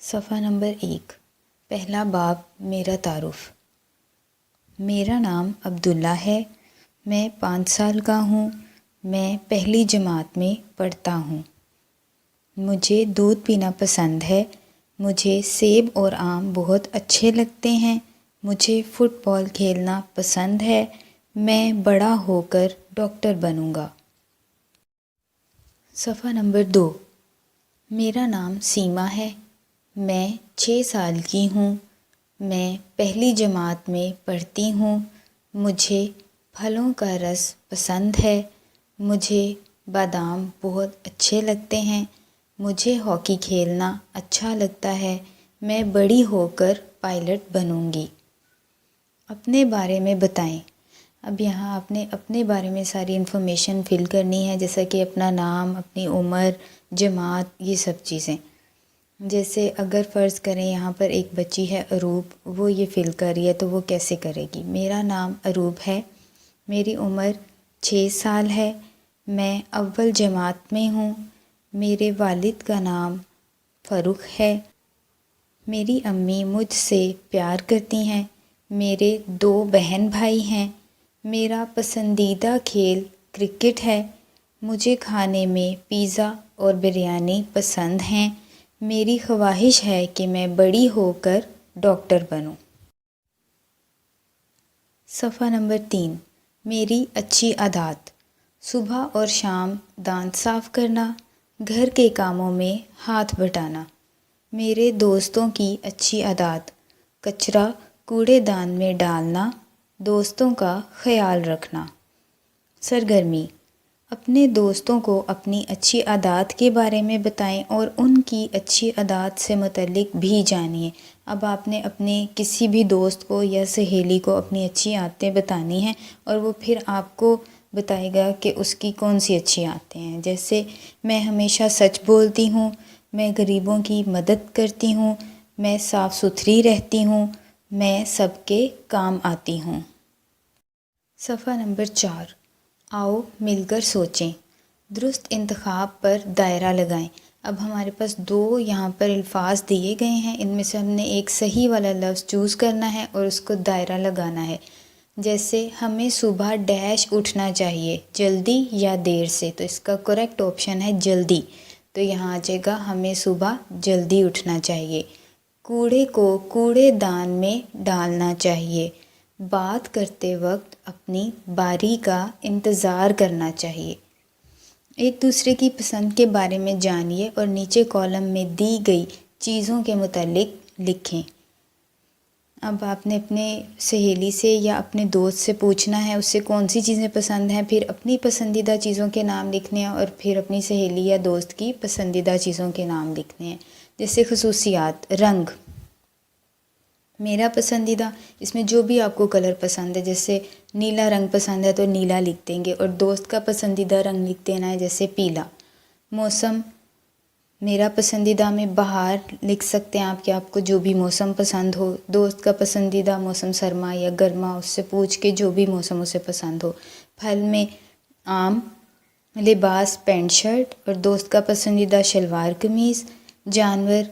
صفحہ نمبر 1 پہلا باب میرا تعارف۔ میرا نام عبداللہ ہے، میں 5 سال کا ہوں، میں پہلی جماعت میں پڑھتا ہوں۔ مجھے دودھ پینا پسند ہے، مجھے سیب اور آم بہت اچھے لگتے ہیں، مجھے فٹ بال کھیلنا پسند ہے، میں بڑا ہو کر ڈاکٹر بنوں گا۔ صفحہ نمبر 2 میرا نام سیما ہے، میں 6 سال کی ہوں، میں پہلی جماعت میں پڑھتی ہوں، مجھے پھلوں کا رس پسند ہے، مجھے بادام بہت اچھے لگتے ہیں، مجھے ہاکی کھیلنا اچھا لگتا ہے، میں بڑی ہو کر پائلٹ بنوں گی۔ اپنے بارے میں بتائیں۔ اب یہاں آپ نے اپنے بارے میں ساری انفارمیشن فل کرنی ہے، جیسا کہ اپنا نام، اپنی عمر، جماعت، یہ سب چیزیں۔ جیسے اگر فرض کریں یہاں پر ایک بچی ہے عروب، وہ یہ فل کر رہی ہے تو وہ کیسے کرے گی؟ میرا نام عروب ہے، میری عمر 6 سال ہے، میں اول جماعت میں ہوں، میرے والد کا نام فاروق ہے، میری امی مجھ سے پیار کرتی ہیں، میرے 2 بہن بھائی ہیں، میرا پسندیدہ کھیل کرکٹ ہے، مجھے کھانے میں پیزا اور بریانی پسند ہیں، میری خواہش ہے کہ میں بڑی ہو کر ڈاکٹر بنوں۔ صفحہ نمبر 3 میری اچھی عادات۔ صبح اور شام دانت صاف کرنا، گھر کے کاموں میں ہاتھ بٹانا۔ میرے دوستوں کی اچھی عادات: کچرا کوڑے دان میں ڈالنا، دوستوں کا خیال رکھنا۔ سرگرمی: اپنے دوستوں کو اپنی اچھی عادات کے بارے میں بتائیں اور ان کی اچھی عادات سے متعلق بھی جانیے۔ اب آپ نے اپنے کسی بھی دوست کو یا سہیلی کو اپنی اچھی عادتیں بتانی ہیں اور وہ پھر آپ کو بتائے گا کہ اس کی کون سی اچھی عادتیں ہیں۔ جیسے میں ہمیشہ سچ بولتی ہوں، میں غریبوں کی مدد کرتی ہوں، میں صاف ستھری رہتی ہوں، میں سب کے کام آتی ہوں۔ صفحہ نمبر 4 آؤ مل کر سوچیں۔ درست انتخاب پر دائرہ لگائیں۔ اب ہمارے پاس 2 یہاں پر الفاظ دیے گئے ہیں، ان میں سے ہم نے ایک صحیح والا لفظ چوز کرنا ہے اور اس کو دائرہ لگانا ہے۔ جیسے ہمیں صبح ڈیش اٹھنا چاہیے، جلدی یا دیر سے، تو اس کا کریکٹ آپشن ہے جلدی، تو یہاں آ جائے گا ہمیں صبح جلدی اٹھنا چاہیے۔ کوڑے کو کوڑے دان میں ڈالنا چاہیے۔ بات کرتے وقت اپنی باری کا انتظار کرنا چاہیے۔ ایک دوسرے کی پسند کے بارے میں جانیے اور نیچے کالم میں دی گئی چیزوں کے متعلق لکھیں۔ اب آپ نے اپنے سہیلی سے یا اپنے دوست سے پوچھنا ہے اس سے کون سی چیزیں پسند ہیں، پھر اپنی پسندیدہ چیزوں کے نام لکھنے ہیں اور پھر اپنی سہیلی یا دوست کی پسندیدہ چیزوں کے نام لکھنے ہیں۔ جیسے خصوصیات: رنگ، میرا پسندیدہ، اس میں جو بھی آپ کو کلر پسند ہے، جیسے نیلا رنگ پسند ہے تو نیلا لکھ دیں گے، اور دوست کا پسندیدہ رنگ لکھ دینا ہے جیسے پیلا۔ موسم، میرا پسندیدہ میں بہار لکھ سکتے ہیں آپ کہ آپ کو جو بھی موسم پسند ہو۔ دوست کا پسندیدہ موسم سرما یا گرما، اس سے پوچھ کے جو بھی موسم اسے پسند ہو۔ پھل میں آم، لباس پینٹ شرٹ اور دوست کا پسندیدہ شلوار قمیض۔ جانور،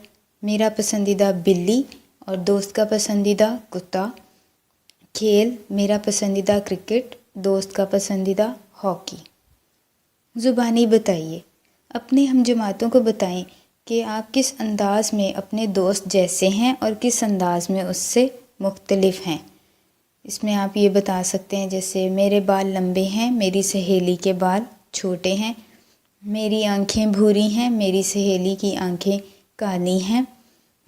میرا پسندیدہ بلی اور دوست کا پسندیدہ کتا۔ کھیل، میرا پسندیدہ کرکٹ، دوست کا پسندیدہ ہاکی۔ زبانی بتائیے۔ اپنے ہم جماعتوں کو بتائیں کہ آپ کس انداز میں اپنے دوست جیسے ہیں اور کس انداز میں اس سے مختلف ہیں۔ اس میں آپ یہ بتا سکتے ہیں جیسے میرے بال لمبے ہیں، میری سہیلی کے بال چھوٹے ہیں، میری آنکھیں بھوری ہیں، میری سہیلی کی آنکھیں کالی ہیں،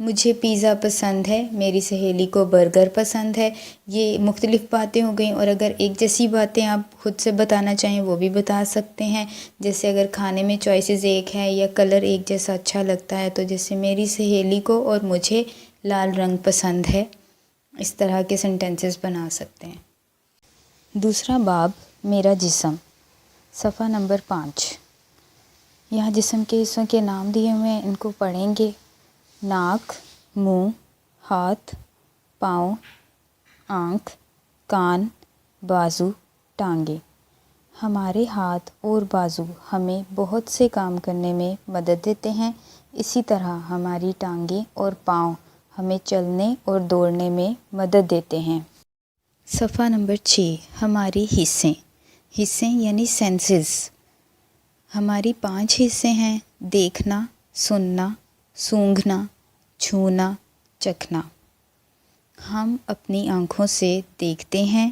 مجھے پیزا پسند ہے، میری سہیلی کو برگر پسند ہے۔ یہ مختلف باتیں ہو گئیں، اور اگر ایک جیسی باتیں آپ خود سے بتانا چاہیں وہ بھی بتا سکتے ہیں۔ جیسے اگر کھانے میں چوائسیز ایک ہے یا کلر ایک جیسا اچھا لگتا ہے، تو جیسے میری سہیلی کو اور مجھے لال رنگ پسند ہے، اس طرح کے سینٹنسز بنا سکتے ہیں۔ دوسرا باب میرا جسم، صفحہ نمبر 5 یہاں جسم کے حصوں کے نام دیے ہوئے ہیں، ان کو پڑھیں گے۔ ناک، منہ، ہاتھ، پاؤں، آنکھ، کان، بازو، ٹانگیں۔ ہمارے ہاتھ اور بازو ہمیں بہت سے کام کرنے میں مدد دیتے ہیں، اسی طرح ہماری ٹانگیں اور پاؤں ہمیں چلنے اور دوڑنے میں مدد دیتے ہیں۔ صفحہ نمبر 6، ہماری حصیں یعنی سینسز۔ ہماری 5 حصے ہیں: دیکھنا، سننا، سونگھنا، چھونا، چکھنا۔ ہم اپنی آنکھوں سے دیکھتے ہیں: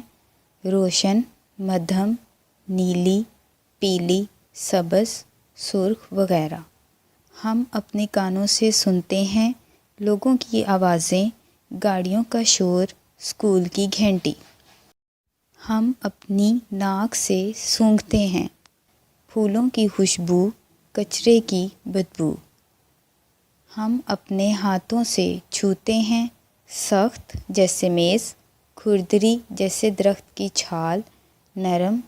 روشن، مدھم، نیلی، پیلی، سبز، سرخ وغیرہ۔ ہم اپنے کانوں سے سنتے ہیں: لوگوں کی آوازیں، گاڑیوں کا شور، اسکول کی گھنٹی۔ ہم اپنی ناک سے سونگھتے ہیں: پھولوں کی خوشبو، کچرے کی بدبو۔ ہم اپنے ہاتھوں سے چھوتے ہیں: سخت جیسے میز، کھردری جیسے درخت کی چھال، نرم،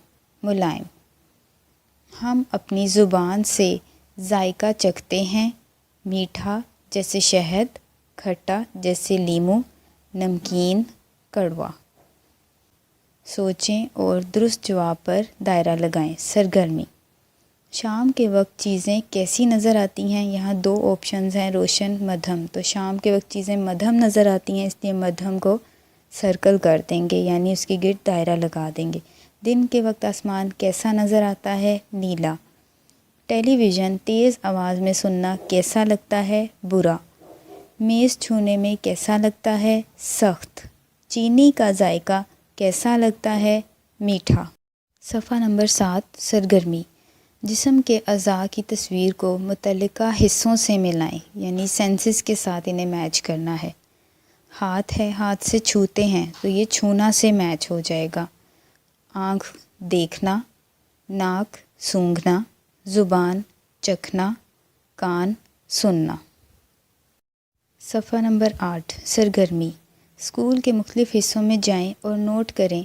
ملائم۔ ہم اپنی زبان سے ذائقہ چکھتے ہیں: میٹھا جیسے شہد، کھٹا جیسے لیموں، نمکین، کڑوا۔ سوچیں اور درست جواب پر دائرہ لگائیں۔ سرگرمی: شام کے وقت چیزیں کیسی نظر آتی ہیں؟ یہاں 2 آپشنز ہیں: روشن، مدھم۔ تو شام کے وقت چیزیں مدھم نظر آتی ہیں، اس لیے مدھم کو سرکل کر دیں گے، یعنی اس کے گرد دائرہ لگا دیں گے۔ دن کے وقت آسمان کیسا نظر آتا ہے؟ نیلا۔ ٹیلی ویژن تیز آواز میں سننا کیسا لگتا ہے؟ برا۔ میز چھونے میں کیسا لگتا ہے؟ سخت۔ چینی کا ذائقہ کیسا لگتا ہے؟ میٹھا۔ صفحہ نمبر 7، سرگرمی: جسم کے اعضاء کی تصویر کو متعلقہ حصوں سے ملائیں، یعنی سینسز کے ساتھ انہیں میچ کرنا ہے۔ ہاتھ ہے، ہاتھ سے چھوتے ہیں تو یہ چھونا سے میچ ہو جائے گا۔ آنکھ دیکھنا، ناک سونگھنا، زبان چکھنا، کان سننا۔ صفحہ نمبر 8، سرگرمی: اسکول کے مختلف حصوں میں جائیں اور نوٹ کریں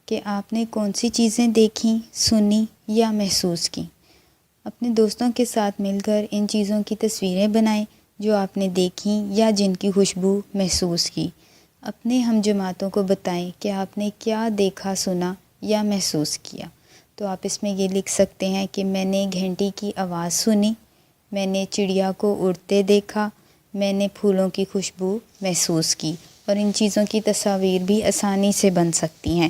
کہ آپ نے کون سی چیزیں دیکھیں، سنی یا محسوس کیں۔ اپنے دوستوں کے ساتھ مل کر ان چیزوں کی تصویریں بنائیں جو آپ نے دیکھیں یا جن کی خوشبو محسوس کی۔ اپنے ہم جماعتوں کو بتائیں کہ آپ نے کیا دیکھا، سنا یا محسوس کیا۔ تو آپ اس میں یہ لکھ سکتے ہیں کہ میں نے گھنٹی کی آواز سنی، میں نے چڑیا کو اڑتے دیکھا، میں نے پھولوں کی خوشبو محسوس کی، اور ان چیزوں کی تصاویر بھی آسانی سے بن سکتی ہیں۔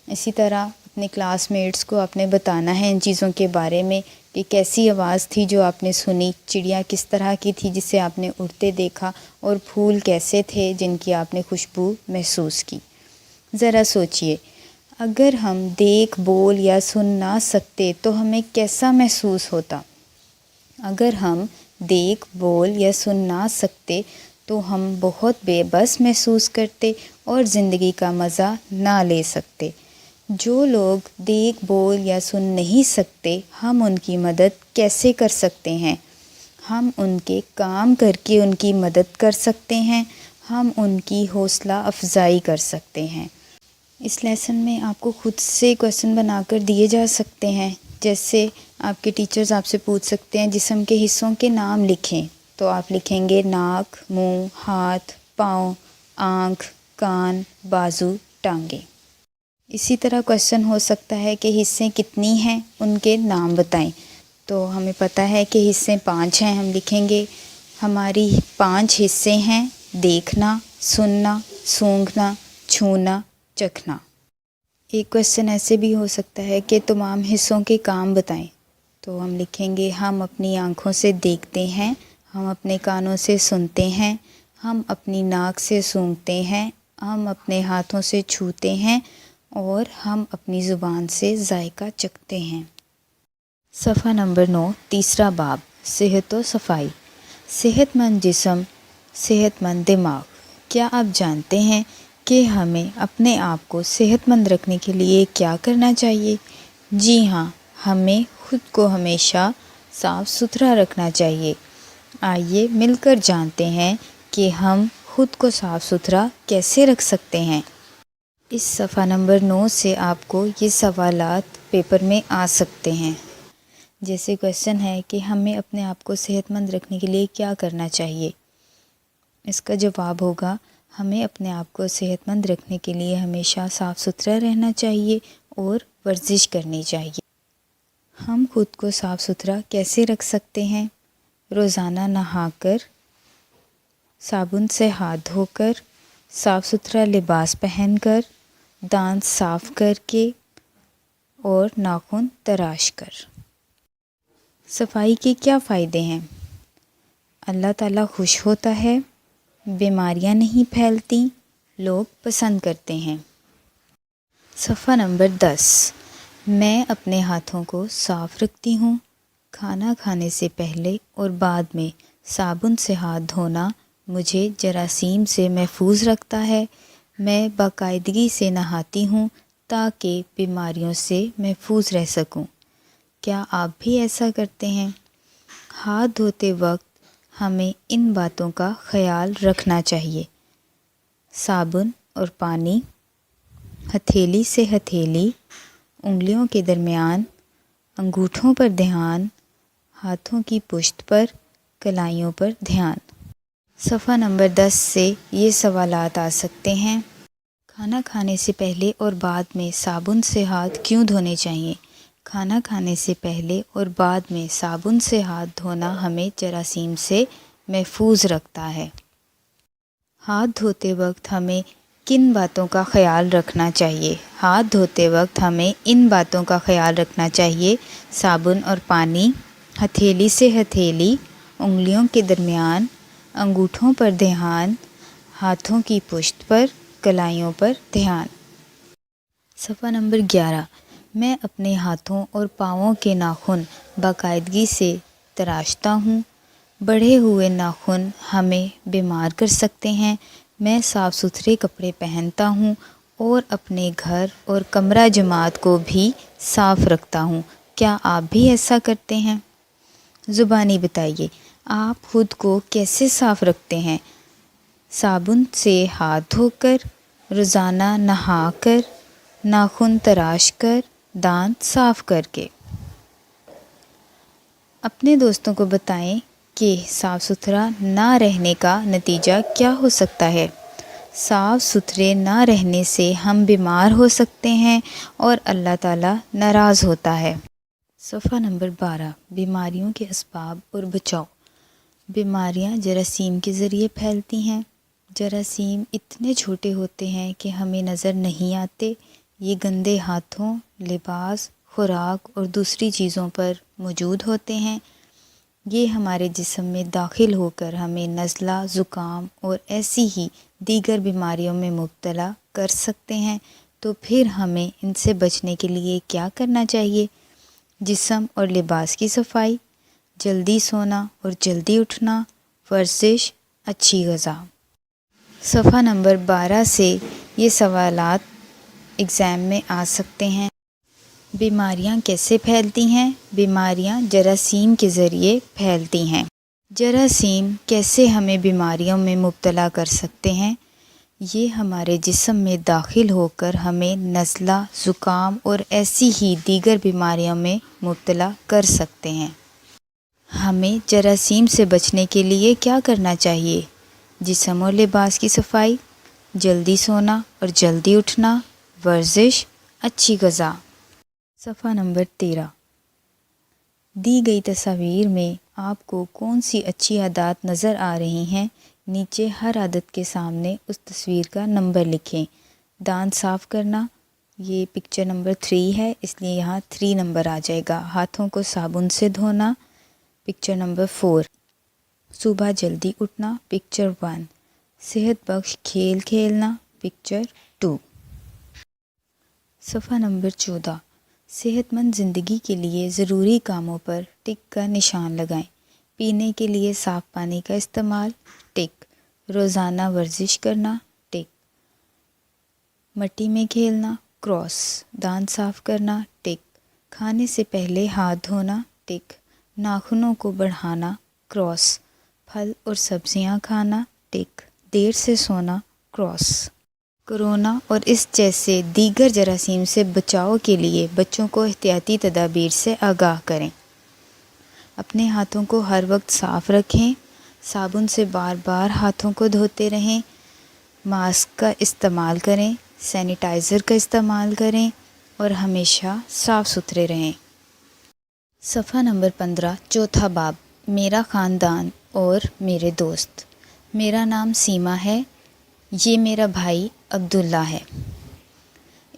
اسی طرح اپنے کلاس میٹس کو آپ نے بتانا ہے ان چیزوں کے بارے میں کہ کیسی آواز تھی جو آپ نے سنی، چڑیا کس طرح کی تھی جسے آپ نے اڑتے دیکھا، اور پھول کیسے تھے جن کی آپ نے خوشبو محسوس کی۔ ذرا سوچئے، اگر ہم دیکھ، بول یا سن نہ سکتے تو ہمیں کیسا محسوس ہوتا؟ اگر ہم دیکھ، بول یا سن نہ سکتے تو ہم بہت بے بس محسوس کرتے اور زندگی کا مزہ نہ لے سکتے۔ جو لوگ دیکھ، بول یا سن نہیں سکتے، ہم ان کی مدد کیسے کر سکتے ہیں؟ ہم ان کے کام کر کے ان کی مدد کر سکتے ہیں، ہم ان کی حوصلہ افزائی کر سکتے ہیں۔ اس لیسن میں آپ کو خود سے کویسچن بنا کر دیے جا سکتے ہیں، جیسے آپ کے ٹیچرز آپ سے پوچھ سکتے ہیں جسم کے حصوں کے نام لکھیں، تو آپ لکھیں گے ناک، منہ، ہاتھ، پاؤں، آنکھ، کان، بازو، ٹانگیں۔ اسی طرح کویسچن ہو سکتا ہے کہ حصے کتنی ہیں، ان کے نام بتائیں۔ تو ہمیں پتہ ہے کہ حصے 5 ہیں، ہم لکھیں گے ہماری 5 حصے ہیں: دیکھنا، سننا، سونگھنا، چھونا، چکھنا۔ ایک کویسچن ایسے بھی ہو سکتا ہے کہ تمام حصوں کے کام بتائیں، تو ہم لکھیں گے ہم اپنی آنکھوں سے دیکھتے ہیں، ہم اپنے کانوں سے سنتے ہیں، ہم اپنی ناک سے سونگھتے ہیں، ہم اپنے ہاتھوں سے چھوتے ہیں، اور ہم اپنی زبان سے ذائقہ چکھتے ہیں۔ صفحہ نمبر 9، تیسرا باب، صحت و صفائی: صحت مند جسم، صحت مند دماغ۔ کیا آپ جانتے ہیں کہ ہمیں اپنے آپ کو صحت مند رکھنے کے لیے کیا کرنا چاہیے؟ جی ہاں، ہمیں خود کو ہمیشہ صاف ستھرا رکھنا چاہیے۔ آئیے مل کر جانتے ہیں کہ ہم خود کو صاف ستھرا کیسے رکھ سکتے ہیں۔ اس صفحہ نمبر 9 سے آپ کو یہ سوالات پیپر میں آ سکتے ہیں، جیسے کویسچن ہے کہ ہمیں اپنے آپ کو صحت مند رکھنے کے لیے کیا کرنا چاہیے۔ اس کا جواب ہوگا ہمیں اپنے آپ کو صحت مند رکھنے کے لیے ہمیشہ صاف ستھرا رہنا چاہیے اور ورزش کرنی چاہیے۔ ہم خود کو صاف ستھرا کیسے رکھ سکتے ہیں؟ روزانہ نہا کر، صابن سے ہاتھ دھو کر، صاف ستھرا لباس پہن کر، دانت صاف کر کے اور ناخن تراش کر۔ صفائی کے کیا فائدے ہیں؟ اللہ تعالیٰ خوش ہوتا ہے، بیماریاں نہیں پھیلتی، لوگ پسند کرتے ہیں۔ صفحہ نمبر 10۔ میں اپنے ہاتھوں کو صاف رکھتی ہوں۔ کھانا کھانے سے پہلے اور بعد میں صابن سے ہاتھ دھونا مجھے جراثیم سے محفوظ رکھتا ہے۔ میں باقاعدگی سے نہاتی ہوں تاکہ بیماریوں سے محفوظ رہ سکوں۔ کیا آپ بھی ایسا کرتے ہیں؟ ہاتھ دھوتے وقت ہمیں ان باتوں کا خیال رکھنا چاہیے: صابن اور پانی، ہتھیلی سے ہتھیلی، انگلیوں کے درمیان، انگوٹھوں پر دھیان، ہاتھوں کی پشت پر، کلائیوں پر دھیان۔ صفحہ نمبر 10 سے یہ سوالات آ سکتے ہیں: کھانا کھانے سے پہلے اور بعد میں صابن سے ہاتھ کیوں دھونے چاہیے؟ کھانا کھانے سے پہلے اور بعد میں صابن سے ہاتھ دھونا ہمیں جراثیم سے محفوظ رکھتا ہے۔ ہاتھ دھوتے وقت ہمیں کن باتوں کا خیال رکھنا چاہیے؟ ہاتھ دھوتے وقت ہمیں ان باتوں کا خیال رکھنا چاہیے: صابن اور پانی، ہتھیلی سے ہتھیلی، انگلیوں کے درمیان، انگوٹھوں پر دھیان، ہاتھوں کی پشت پر، کلائیوں پر دھیان۔ صفحہ نمبر 11۔ میں اپنے ہاتھوں اور پاؤں کے ناخن باقاعدگی سے تراشتا ہوں۔ بڑھے ہوئے ناخن ہمیں بیمار کر سکتے ہیں۔ میں صاف ستھرے کپڑے پہنتا ہوں اور اپنے گھر اور کمرہ جماعت کو بھی صاف رکھتا ہوں۔ کیا آپ بھی ایسا کرتے ہیں؟ زبانی بتائیے، آپ خود کو کیسے صاف رکھتے ہیں؟ صابن سے ہاتھ دھو کر، روزانہ نہا کر، ناخن تراش کر، دانت صاف کر کے۔ اپنے دوستوں کو بتائیں کہ صاف ستھرا نہ رہنے کا نتیجہ کیا ہو سکتا ہے۔ صاف ستھرے نہ رہنے سے ہم بیمار ہو سکتے ہیں اور اللہ تعالیٰ ناراض ہوتا ہے۔ صفحہ نمبر 12۔ بیماریوں کے اسباب اور بچاؤ۔ بیماریاں جراثیم کے ذریعے پھیلتی ہیں۔ جراثیم اتنے چھوٹے ہوتے ہیں کہ ہمیں نظر نہیں آتے۔ یہ گندے ہاتھوں، لباس، خوراک اور دوسری چیزوں پر موجود ہوتے ہیں۔ یہ ہمارے جسم میں داخل ہو کر ہمیں نزلہ، زکام اور ایسی ہی دیگر بیماریوں میں مبتلا کر سکتے ہیں۔ تو پھر ہمیں ان سے بچنے کے لیے کیا کرنا چاہیے؟ جسم اور لباس کی صفائی، جلدی سونا اور جلدی اٹھنا، ورزش، اچھی غذا۔ صفحہ نمبر 12 سے یہ سوالات ایگزام میں آ سکتے ہیں: بیماریاں کیسے پھیلتی ہیں؟ بیماریاں جراثیم کے ذریعے پھیلتی ہیں۔ جراثیم کیسے ہمیں بیماریوں میں مبتلا کر سکتے ہیں؟ یہ ہمارے جسم میں داخل ہو کر ہمیں نزلہ، زکام اور ایسی ہی دیگر بیماریوں میں مبتلا کر سکتے ہیں۔ ہمیں جراثیم سے بچنے کے لیے کیا کرنا چاہیے؟ جسم اور لباس کی صفائی، جلدی سونا اور جلدی اٹھنا، ورزش، اچھی غذا۔ صفحہ نمبر 13۔ دی گئی تصاویر میں آپ کو کون سی اچھی عادات نظر آ رہی ہیں؟ نیچے ہر عادت کے سامنے اس تصویر کا نمبر لکھیں۔ دانت صاف کرنا، یہ پکچر نمبر 3 ہے، اس لیے یہاں 3 نمبر آ جائے گا۔ ہاتھوں کو صابن سے دھونا، پکچر نمبر 4۔ صبح جلدی اٹھنا، پکچر 1۔ صحت بخش کھیل کھیلنا، پکچر 2۔ صفحہ نمبر 14۔ صحت مند زندگی کے لیے ضروری کاموں پر ٹک کا نشان لگائیں۔ پینے کے لیے صاف پانی کا استعمال، ٹک۔ روزانہ ورزش کرنا، ٹک۔ مٹی میں کھیلنا، کراس۔ دانت صاف کرنا، ٹک۔ کھانے سے پہلے ہاتھ دھونا، ٹک۔ ناخنوں کو بڑھانا، کراس۔ پھل اور سبزیاں کھانا، ٹک۔ دیر سے سونا، کراس۔ کورونا اور اس جیسے دیگر جراثیم سے بچاؤ کے لیے بچوں کو احتیاطی تدابیر سے آگاہ کریں۔ اپنے ہاتھوں کو ہر وقت صاف رکھیں۔ صابن سے بار بار ہاتھوں کو دھوتے رہیں۔ ماسک کا استعمال کریں، سینیٹائزر کا استعمال کریں اور ہمیشہ صاف ستھرے رہیں۔ صفحہ نمبر 15 چوتھا باب میرا خاندان اور میرے دوست۔ میرا نام سیما ہے، یہ میرا بھائی عبداللہ ہے۔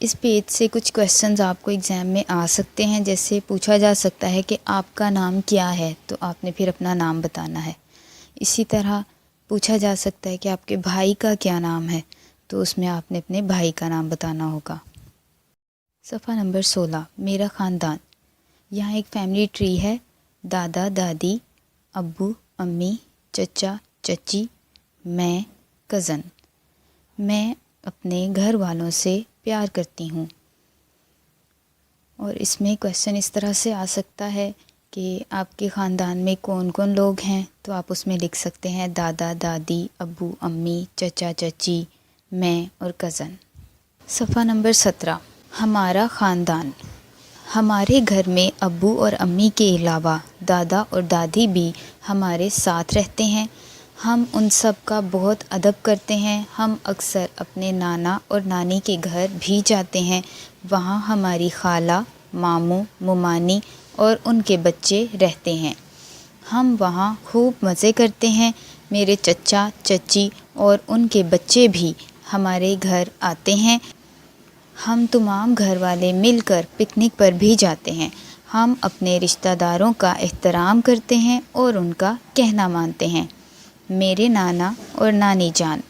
اس پیج سے کچھ کویسچنز آپ کو ایگزام میں آ سکتے ہیں، جیسے پوچھا جا سکتا ہے کہ آپ کا نام کیا ہے، تو آپ نے پھر اپنا نام بتانا ہے۔ اسی طرح پوچھا جا سکتا ہے کہ آپ کے بھائی کا کیا نام ہے، تو اس میں آپ نے اپنے بھائی کا نام بتانا ہوگا۔ صفحہ نمبر 16 میرا خاندان۔ یہاں ایک فیملی ٹری ہے، دادا دادی، ابو امی، چچا چچی، میں، کزن۔ میں اپنے گھر والوں سے پیار کرتی ہوں۔ اور اس میں کویسچن اس طرح سے آ سکتا ہے کہ آپ کے خاندان میں کون کون لوگ ہیں، تو آپ اس میں لکھ سکتے ہیں دادا دادی، ابو امی، چچا چچی، میں اور کزن۔ صفحہ نمبر 17 ہمارا خاندان۔ ہمارے گھر میں ابو اور امی کے علاوہ دادا اور دادی بھی ہمارے ساتھ رہتے ہیں۔ ہم ان سب کا بہت ادب کرتے ہیں۔ ہم اکثر اپنے نانا اور نانی کے گھر بھی جاتے ہیں۔ وہاں ہماری خالہ، ماموں، ممانی اور ان کے بچے رہتے ہیں۔ ہم وہاں خوب مزے کرتے ہیں۔ میرے چچا چچی اور ان کے بچے بھی ہمارے گھر آتے ہیں۔ ہم تمام گھر والے مل کر پکنک پر بھی جاتے ہیں۔ ہم اپنے رشتہ داروں کا احترام کرتے ہیں اور ان کا کہنا مانتے ہیں۔ میرے نانا اور نانی جان۔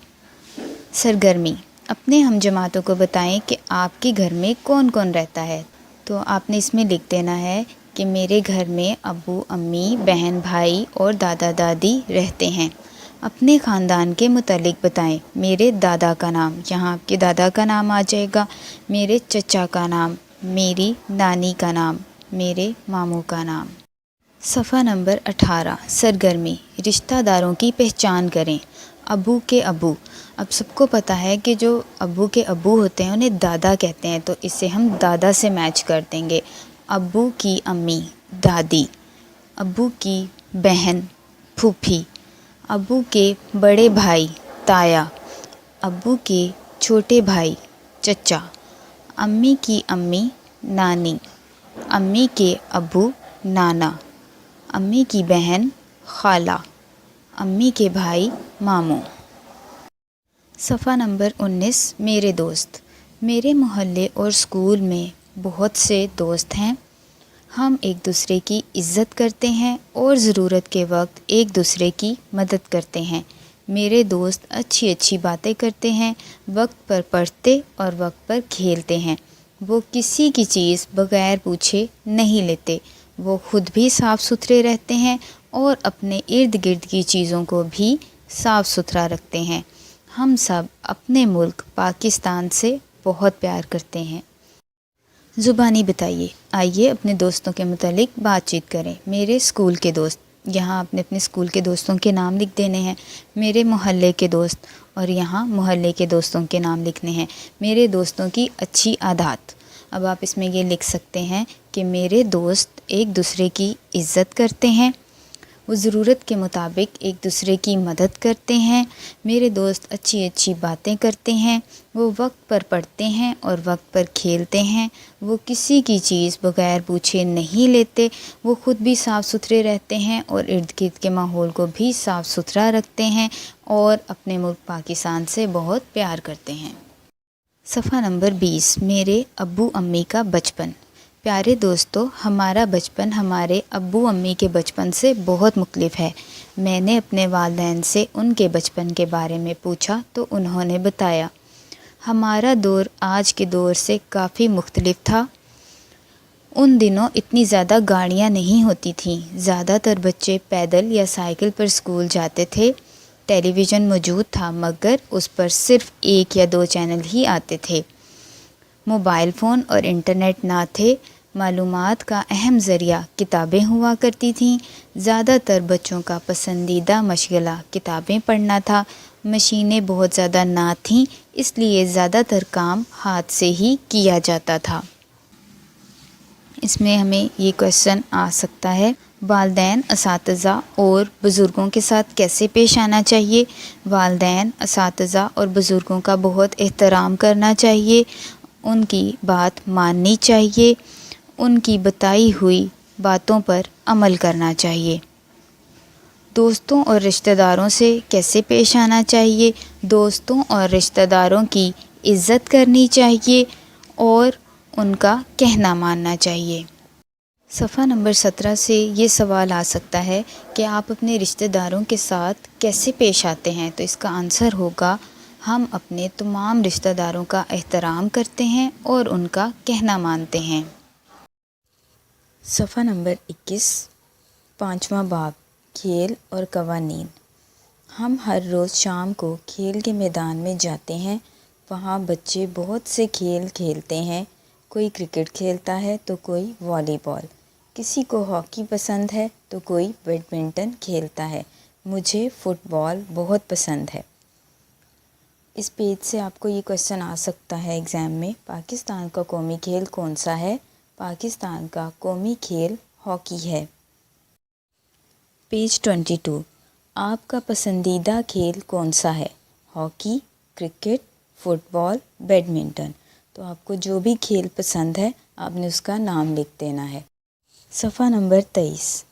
سرگرمی: اپنے ہم جماعتوں کو بتائیں کہ آپ کے گھر میں کون کون رہتا ہے۔ تو آپ نے اس میں لکھ دینا ہے کہ میرے گھر میں ابو امی، بہن بھائی اور دادا دادی رہتے ہیں۔ اپنے خاندان کے متعلق بتائیں۔ میرے دادا کا نام، یہاں آپ کے دادا کا نام آ جائے گا۔ میرے چچا کا نام، میری نانی کا نام، میرے ماموں کا نام۔ صفحہ نمبر 18 سرگرمی: رشتہ داروں کی پہچان کریں۔ ابو کے ابو۔ اب سب کو پتہ ہے کہ جو ابو کے ابو ہوتے ہیں انہیں دادا کہتے ہیں، تو اسے ہم دادا سے میچ کر دیں گے۔ ابو کی امی دادی، ابو کی بہن پھوپھی، ابو کے بڑے بھائی تایا، ابو کے چھوٹے بھائی چچا، امی کی امی نانی، امی کے ابو نانا، امی کی بہن خالہ، امی کے بھائی ماموں۔ صفحہ نمبر 19 میرے دوست۔ میرے محلے اور اسکول میں بہت سے دوست ہیں۔ ہم ایک دوسرے کی عزت کرتے ہیں اور ضرورت کے وقت ایک دوسرے کی مدد کرتے ہیں۔ میرے دوست اچھی اچھی باتیں کرتے ہیں، وقت پر پڑھتے اور وقت پر کھیلتے ہیں۔ وہ کسی کی چیز بغیر پوچھے نہیں لیتے۔ وہ خود بھی صاف ستھرے رہتے ہیں اور اپنے ارد گرد کی چیزوں کو بھی صاف ستھرا رکھتے ہیں۔ ہم سب اپنے ملک پاکستان سے بہت پیار کرتے ہیں۔ زبانی بتائیے۔ آئیے اپنے دوستوں کے متعلق بات چیت کریں۔ میرے اسکول کے دوست، یہاں آپ نے اپنے اسکول کے دوستوں کے نام لکھ دینے ہیں۔ میرے محلے کے دوست، اور یہاں محلے کے دوستوں کے نام لکھنے ہیں۔ میرے دوستوں کی اچھی عادات، اب آپ اس میں یہ لکھ سکتے ہیں کہ میرے دوست ایک دوسرے کی عزت کرتے ہیں، وہ ضرورت کے مطابق ایک دوسرے کی مدد کرتے ہیں۔ میرے دوست اچھی اچھی باتیں کرتے ہیں، وہ وقت پر پڑھتے ہیں اور وقت پر کھیلتے ہیں، وہ کسی کی چیز بغیر پوچھے نہیں لیتے، وہ خود بھی صاف ستھرے رہتے ہیں اور ارد گرد کے ماحول کو بھی صاف ستھرا رکھتے ہیں اور اپنے ملک پاکستان سے بہت پیار کرتے ہیں۔ صفحہ نمبر 20 میرے ابو امی کا بچپن۔ پیارے دوستو، ہمارا بچپن ہمارے ابو امی کے بچپن سے بہت مختلف ہے۔ میں نے اپنے والدین سے ان کے بچپن کے بارے میں پوچھا تو انہوں نے بتایا، ہمارا دور آج کے دور سے کافی مختلف تھا۔ ان دنوں اتنی زیادہ گاڑیاں نہیں ہوتی تھیں، زیادہ تر بچے پیدل یا سائیکل پر اسکول جاتے تھے۔ ٹیلی ویژن موجود تھا مگر اس پر صرف 1 یا 2 چینل ہی آتے تھے۔ موبائل فون اور انٹرنیٹ نہ تھے۔ معلومات کا اہم ذریعہ کتابیں ہوا کرتی تھیں۔ زیادہ تر بچوں کا پسندیدہ مشغلہ کتابیں پڑھنا تھا۔ مشینیں بہت زیادہ نہ تھیں، اس لیے زیادہ تر کام ہاتھ سے ہی کیا جاتا تھا۔ اس میں ہمیں یہ کویسچن آ سکتا ہے، والدین، اساتذہ اور بزرگوں کے ساتھ کیسے پیش آنا چاہیے؟ والدین، اساتذہ اور بزرگوں کا بہت احترام کرنا چاہیے، ان کی بات ماننی چاہیے، ان کی بتائی ہوئی باتوں پر عمل کرنا چاہیے۔ دوستوں اور رشتہ داروں سے کیسے پیش آنا چاہیے؟ دوستوں اور رشتہ داروں کی عزت کرنی چاہیے اور ان کا کہنا ماننا چاہیے۔ صفحہ نمبر 17 سے یہ سوال آ سکتا ہے کہ آپ اپنے رشتہ داروں کے ساتھ کیسے پیش آتے ہیں؟ تو اس کا آنسر ہوگا، ہم اپنے تمام رشتہ داروں کا احترام کرتے ہیں اور ان کا کہنا مانتے ہیں۔ صفحہ نمبر 21، 5واں باب، کھیل اور قوانین۔ ہم ہر روز شام کو کھیل کے میدان میں جاتے ہیں۔ وہاں بچے بہت سے کھیل کھیلتے ہیں۔ کوئی کرکٹ کھیلتا ہے تو کوئی والی بال، کسی کو ہاکی پسند ہے تو کوئی بیڈمنٹن کھیلتا ہے۔ مجھے فٹ بال بہت پسند ہے۔ اس پیج سے آپ کو یہ کویسچن آ سکتا ہے ایگزام میں، پاکستان کا قومی کھیل کون سا ہے؟ پاکستان کا قومی کھیل ہاکی ہے۔ پیج 22، آپ کا پسندیدہ کھیل کون سا ہے؟ ہاکی، کرکٹ، فٹ بال، بیڈمنٹن۔ تو آپ کو جو بھی کھیل پسند ہے آپ نے اس کا نام لکھ دینا ہے۔ صفحہ نمبر 23،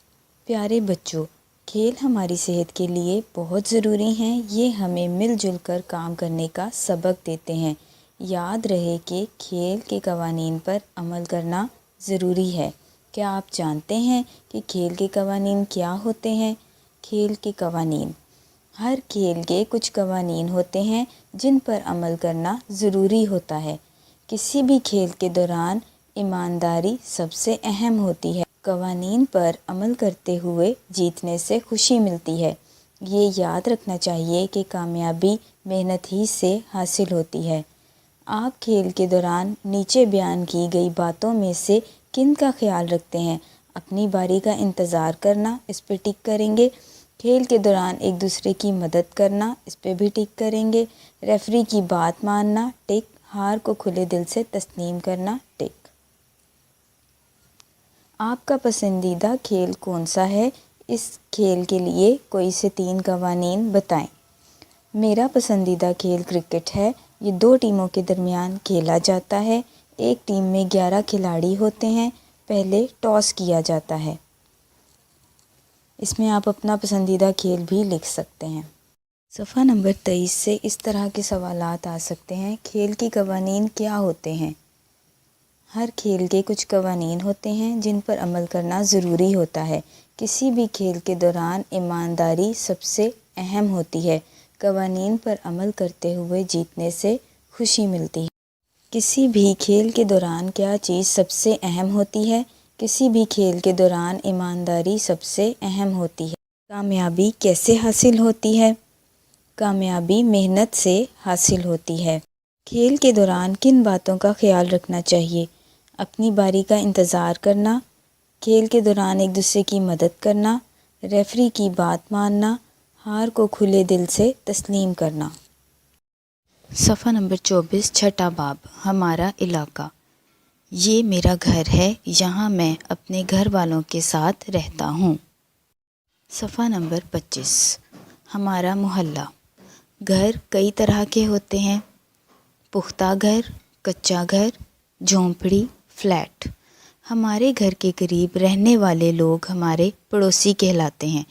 پیارے بچوں، کھیل ہماری صحت کے لیے بہت ضروری ہیں۔ یہ ہمیں مل جل کر کام کرنے کا سبق دیتے ہیں۔ یاد رہے کہ کھیل کے قوانین پر عمل کرنا ضروری ہے۔ کیا آپ جانتے ہیں کہ کھیل کے قوانین کیا ہوتے ہیں؟ کھیل کے قوانین، ہر کھیل کے کچھ قوانین ہوتے ہیں جن پر عمل کرنا ضروری ہوتا ہے۔ کسی بھی کھیل کے دوران ایمانداری سب سے اہم ہوتی ہے۔ قوانین پر عمل کرتے ہوئے جیتنے سے خوشی ملتی ہے۔ یہ یاد رکھنا چاہیے کہ کامیابی محنت ہی سے حاصل ہوتی ہے۔ آپ کھیل کے دوران نیچے بیان کی گئی باتوں میں سے کن کا خیال رکھتے ہیں؟ اپنی باری کا انتظار کرنا، اس پہ ٹک کریں گے۔ کھیل کے دوران ایک دوسرے کی مدد کرنا، اس پہ بھی ٹک کریں گے۔ ریفری کی بات ماننا، ٹک۔ ہار کو کھلے دل سے تسلیم کرنا، ٹک۔ آپ کا پسندیدہ کھیل کون سا ہے؟ اس کھیل کے لیے کوئی سے 3 قوانین بتائیں۔ میرا پسندیدہ کھیل کرکٹ ہے۔ یہ 2 ٹیموں کے درمیان کھیلا جاتا ہے۔ ایک ٹیم میں 11 کھلاڑی ہوتے ہیں۔ پہلے ٹاس کیا جاتا ہے۔ اس میں آپ اپنا پسندیدہ کھیل بھی لکھ سکتے ہیں۔ صفحہ نمبر 23 سے اس طرح کے سوالات آ سکتے ہیں، کھیل کے قوانین کیا ہوتے ہیں؟ ہر کھیل کے کچھ قوانین ہوتے ہیں جن پر عمل کرنا ضروری ہوتا ہے۔ کسی بھی کھیل کے دوران ایمانداری سب سے اہم ہوتی ہے۔ قوانین پر عمل کرتے ہوئے جیتنے سے خوشی ملتی ہے۔ کسی بھی کھیل کے دوران کیا چیز سب سے اہم ہوتی ہے؟ کسی بھی کھیل کے دوران ایمانداری سب سے اہم ہوتی ہے۔ کامیابی کیسے حاصل ہوتی ہے؟ کامیابی محنت سے حاصل ہوتی ہے۔ کھیل کے دوران کن باتوں کا خیال رکھنا چاہیے؟ اپنی باری کا انتظار کرنا، کھیل کے دوران ایک دوسرے کی مدد کرنا، ریفری کی بات ماننا، ہار کو کھلے دل سے تسلیم کرنا۔ صفحہ نمبر 24، چھٹا باب، ہمارا علاقہ۔ یہ میرا گھر ہے، یہاں میں اپنے گھر والوں کے ساتھ رہتا ہوں۔ صفحہ نمبر 25، ہمارا محلہ۔ گھر کئی طرح کے ہوتے ہیں، پختہ گھر، کچا گھر، جھونپڑی، فلیٹ۔ ہمارے گھر کے قریب رہنے والے لوگ ہمارے پڑوسی کہلاتے ہیں۔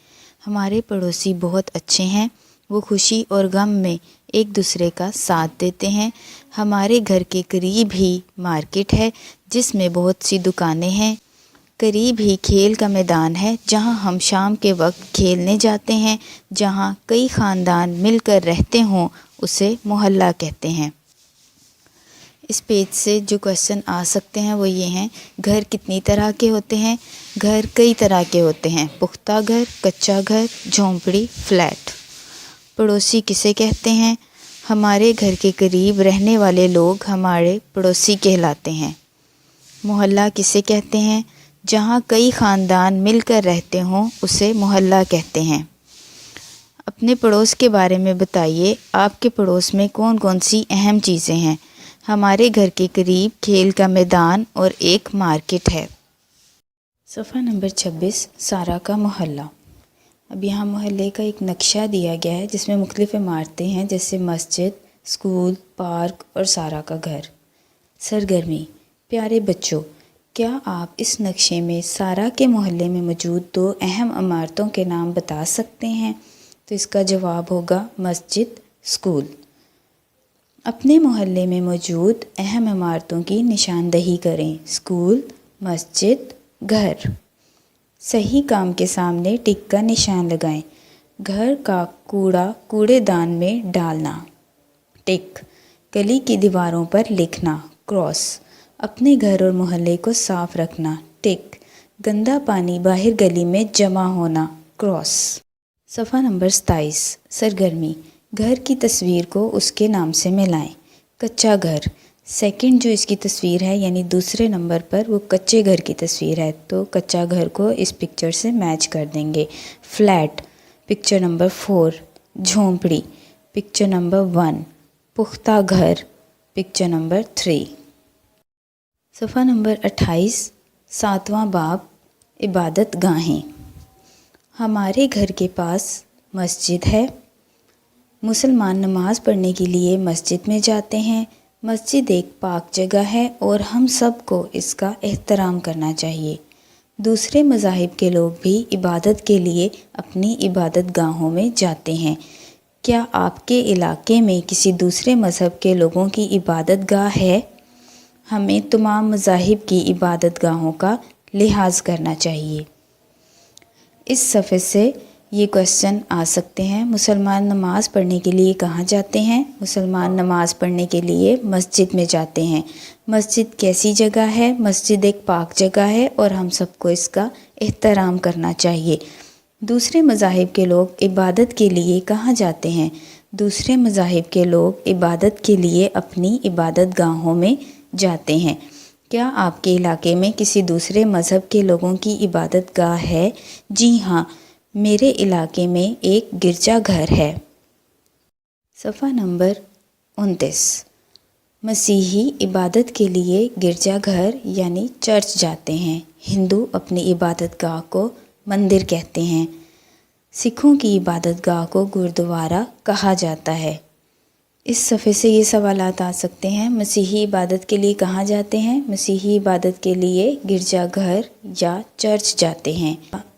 ہمارے پڑوسی بہت اچھے ہیں، وہ خوشی اور غم میں ایک دوسرے کا ساتھ دیتے ہیں۔ ہمارے گھر کے قریب ہی مارکیٹ ہے جس میں بہت سی دکانیں ہیں۔ قریب ہی کھیل کا میدان ہے جہاں ہم شام کے وقت کھیلنے جاتے ہیں۔ جہاں کئی خاندان مل کر رہتے ہوں اسے محلہ کہتے ہیں۔ اس پیج سے جو کویسچن آ سکتے ہیں وہ یہ ہیں، گھر کتنی طرح کے ہوتے ہیں؟ گھر کئی طرح کے ہوتے ہیں، پختہ گھر، کچا گھر، جھونپڑی، فلیٹ۔ پڑوسی کسے کہتے ہیں؟ ہمارے گھر کے قریب رہنے والے لوگ ہمارے پڑوسی کہلاتے ہیں۔ محلہ کسے کہتے ہیں؟ جہاں کئی خاندان مل کر رہتے ہوں اسے محلہ کہتے ہیں۔ اپنے پڑوس کے بارے میں بتائیے، آپ کے پڑوس میں کون کون سی اہم چیزیں ہیں؟ ہمارے گھر کے قریب کھیل کا میدان اور ایک مارکیٹ ہے۔ صفحہ نمبر 26، سارا کا محلہ۔ اب یہاں محلے کا ایک نقشہ دیا گیا ہے جس میں مختلف عمارتیں ہیں جیسے مسجد، اسکول، پارک اور سارا کا گھر۔ سرگرمی، پیارے بچوں، کیا آپ اس نقشے میں سارا کے محلے میں موجود 2 اہم عمارتوں کے نام بتا سکتے ہیں؟ تو اس کا جواب ہوگا مسجد، اسکول۔ اپنے محلے میں موجود اہم عمارتوں کی نشاندہی کریں۔ اسکول، مسجد، گھر۔ صحیح کام کے سامنے ٹک کا نشان لگائیں۔ گھر کا کوڑا کوڑے دان میں ڈالنا، ٹک۔ گلی کی دیواروں پر لکھنا، کراس۔ اپنے گھر اور محلے کو صاف رکھنا، ٹک۔ گندا پانی باہر گلی میں جمع ہونا، کراس۔ صفحہ نمبر 27، سرگرمی۔ گھر کی تصویر کو اس کے نام سے ملائیں۔ کچا گھر، سیکنڈ جو اس کی تصویر ہے یعنی دوسرے نمبر پر وہ کچے گھر کی تصویر ہے، تو کچا گھر کو اس پکچر سے میچ کر دیں گے۔ Flat, picture number 4۔ جھونپڑی، پکچر نمبر 1۔ پختہ گھر، پکچر نمبر 3۔ صفحہ نمبر 28، 7واں باب، عبادت گاہیں۔ ہمارے گھر کے پاس مسجد ہے۔ مسلمان نماز پڑھنے کے لیے مسجد میں جاتے ہیں۔ مسجد ایک پاک جگہ ہے اور ہم سب کو اس کا احترام کرنا چاہیے۔ دوسرے مذاہب کے لوگ بھی عبادت کے لیے اپنی عبادت گاہوں میں جاتے ہیں۔ کیا آپ کے علاقے میں کسی دوسرے مذہب کے لوگوں کی عبادت گاہ ہے؟ ہمیں تمام مذاہب کی عبادت گاہوں کا لحاظ کرنا چاہیے۔ اس صفحے سے یہ کویسچن آ سکتے ہیں۔ مسلمان نماز پڑھنے کے لیے کہاں جاتے ہیں؟ مسلمان نماز پڑھنے کے لیے مسجد میں جاتے ہیں۔ مسجد کیسی جگہ ہے؟ مسجد ایک پاک جگہ ہے اور ہم سب کو اس کا احترام کرنا چاہیے۔ دوسرے مذاہب کے لوگ عبادت کے لیے کہاں جاتے ہیں؟ دوسرے مذاہب کے لوگ عبادت کے لیے اپنی عبادت گاہوں میں جاتے ہیں۔ کیا آپ کے علاقے میں کسی دوسرے مذہب کے لوگوں کی عبادت گاہ ہے؟ جی ہاں، میرے علاقے میں ایک گرجا گھر ہے۔ صفحہ نمبر 29، مسیحی عبادت کے لیے گرجا گھر یعنی چرچ جاتے ہیں۔ ہندو اپنی عبادت گاہ کو مندر کہتے ہیں۔ سکھوں کی عبادت گاہ کو گردوارا کہا جاتا ہے۔ اس صفحے سے یہ سوالات آ سکتے ہیں۔ مسیحی عبادت کے لیے کہاں جاتے ہیں؟ مسیحی عبادت کے لیے گرجا گھر یا چرچ جاتے ہیں۔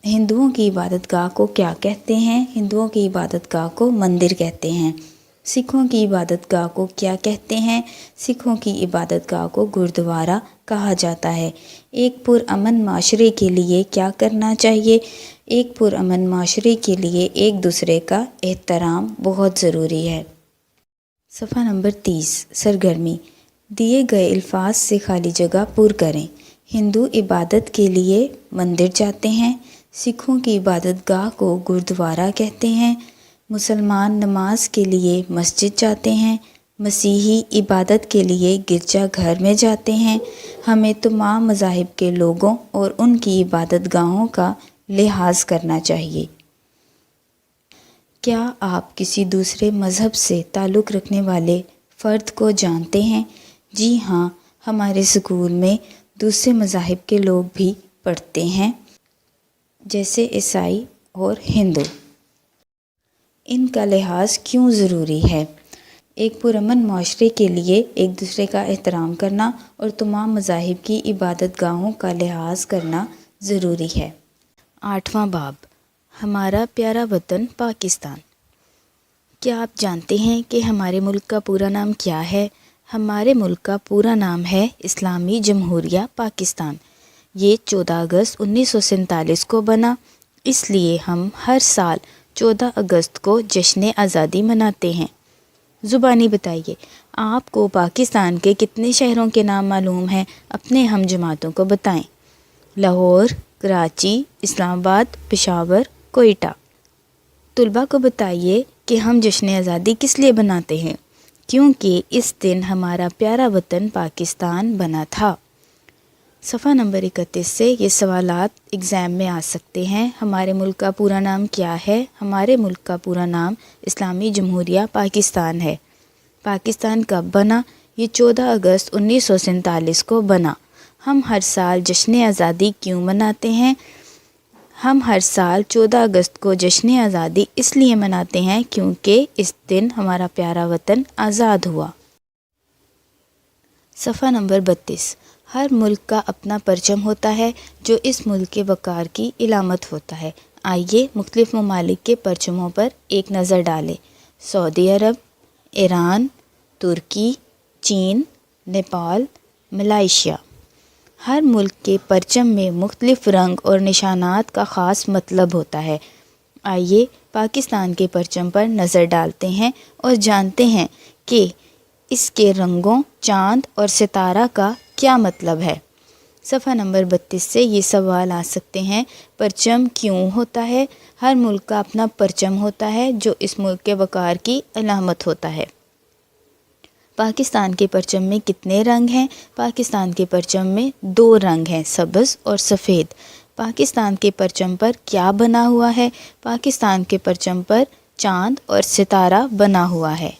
ہندوؤں کی عبادت گاہ کو کیا کہتے ہیں؟ ہندوؤں کی عبادت گاہ کو مندر کہتے ہیں۔ سکھوں کی عبادت گاہ کو کیا کہتے ہیں؟ سکھوں کی عبادت گاہ کو گردوارا کہا جاتا ہے۔ ایک پرامن معاشرے کے لیے کیا کرنا چاہیے؟ ایک پرامن معاشرے کے لیے ایک دوسرے کا احترام بہت ضروری ہے۔ صفحہ نمبر 30، سرگرمی۔ دیے گئے الفاظ سے خالی جگہ پر کریں۔ ہندو عبادت کے لیے مندر جاتے ہیں۔ سکھوں کی عبادت گاہ کو گردوارا کہتے ہیں۔ مسلمان نماز کے لیے مسجد جاتے ہیں۔ مسیحی عبادت کے لیے گرجا گھر میں جاتے ہیں۔ ہمیں تمام مذاہب کے لوگوں اور ان کی عبادت گاہوں کا لحاظ کرنا چاہیے۔ کیا آپ کسی دوسرے مذہب سے تعلق رکھنے والے فرد کو جانتے ہیں؟ جی ہاں، ہمارے اسکول میں دوسرے مذاہب کے لوگ بھی پڑھتے ہیں، جیسے عیسائی اور ہندو۔ ان کا لحاظ کیوں ضروری ہے؟ ایک پرامن معاشرے کے لیے ایک دوسرے کا احترام کرنا اور تمام مذاہب کی عبادت گاہوں کا لحاظ کرنا ضروری ہے۔ 8واں باب، ہمارا پیارا وطن پاکستان۔ کیا آپ جانتے ہیں کہ ہمارے ملک کا پورا نام کیا ہے؟ ہمارے ملک کا پورا نام ہے اسلامی جمہوریہ پاکستان۔ یہ 14 اگست 1947 کو بنا، اس لیے ہم ہر سال 14 اگست کو جشن آزادی مناتے ہیں۔ زبانی بتائیے، آپ کو پاکستان کے کتنے شہروں کے نام معلوم ہیں؟ اپنے ہم جماعتوں کو بتائیں۔ لاہور، کراچی، اسلام آباد، پشاور، کوئٹہ۔ طلباء کو بتائیے کہ ہم جشن آزادی کس لیے مناتے ہیں؟ کیونکہ اس دن ہمارا پیارا وطن پاکستان بنا تھا۔ صفحہ نمبر 31 سے یہ سوالات ایگزام میں آ سکتے ہیں۔ ہمارے ملک کا پورا نام کیا ہے؟ ہمارے ملک کا پورا نام اسلامی جمہوریہ پاکستان ہے۔ پاکستان کب بنا؟ یہ 14 اگست 1947 کو بنا۔ ہم ہر سال جشن آزادی کیوں مناتے ہیں؟ ہم ہر سال 14 اگست کو جشن آزادی اس لیے مناتے ہیں کیونکہ اس دن ہمارا پیارا وطن آزاد ہوا۔ صفحہ نمبر 32، ہر ملک کا اپنا پرچم ہوتا ہے جو اس ملک کے وقار کی علامت ہوتا ہے۔ آئیے مختلف ممالک کے پرچموں پر ایک نظر ڈالیں۔ سعودی عرب، ایران، ترکی، چین، نیپال، ملائیشیا۔ ہر ملک کے پرچم میں مختلف رنگ اور نشانات کا خاص مطلب ہوتا ہے۔ آئیے پاکستان کے پرچم پر نظر ڈالتے ہیں اور جانتے ہیں کہ اس کے رنگوں، چاند اور ستارہ کا کیا مطلب ہے۔ صفحہ نمبر 32 سے یہ سوال آ سکتے ہیں، پرچم کیوں ہوتا ہے؟ ہر ملک کا اپنا پرچم ہوتا ہے جو اس ملک کے وقار کی علامت ہوتا ہے۔ پاکستان کے پرچم میں کتنے رنگ ہیں؟ پاکستان کے پرچم میں 2 رنگ ہیں، سبز اور سفید۔ پاکستان کے پرچم پر کیا بنا ہوا ہے؟ پاکستان کے پرچم پر چاند اور ستارہ بنا ہوا ہے۔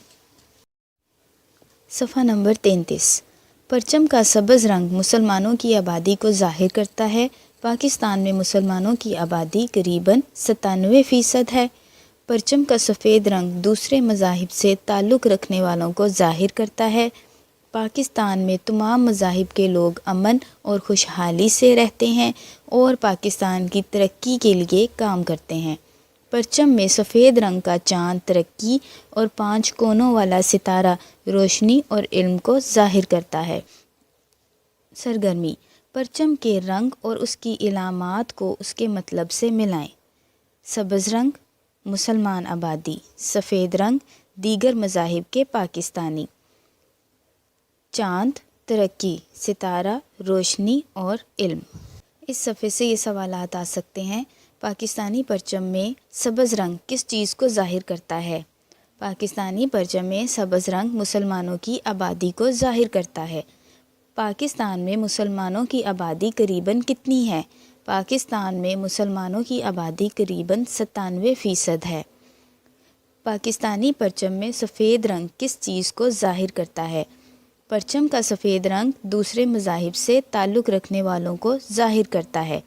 صفحہ نمبر 33۔ پرچم کا سبز رنگ مسلمانوں کی آبادی کو ظاہر کرتا ہے۔ پاکستان میں مسلمانوں کی آبادی قریباً 97% ہے۔ پرچم کا سفید رنگ دوسرے مذاہب سے تعلق رکھنے والوں کو ظاہر کرتا ہے۔ پاکستان میں تمام مذاہب کے لوگ امن اور خوشحالی سے رہتے ہیں اور پاکستان کی ترقی کے لیے کام کرتے ہیں۔ پرچم میں سفید رنگ کا چاند ترقی اور 5 کونوں والا ستارہ روشنی اور علم کو ظاہر کرتا ہے۔ سرگرمی: پرچم کے رنگ اور اس کی علامات کو اس کے مطلب سے ملائیں۔ سبز رنگ مسلمان آبادی، سفید رنگ دیگر مذاہب کے پاکستانی، چاند ترقی، ستارہ روشنی اور علم۔ اس صفحے سے یہ سوالات آ سکتے ہیں، پاکستانی پرچم میں سبز رنگ کس چیز کو ظاہر کرتا ہے؟ پاکستانی پرچم میں سبز رنگ مسلمانوں کی آبادی کو ظاہر کرتا ہے۔ پاکستان میں مسلمانوں کی آبادی قریباً کتنی ہے؟ پاکستان میں مسلمانوں کی آبادی قریباً 97% ہے۔ پاکستانی پرچم میں سفید رنگ کس چیز کو ظاہر کرتا ہے؟ پرچم کا سفید رنگ دوسرے مذاہب سے تعلق رکھنے والوں کو ظاہر کرتا ہے۔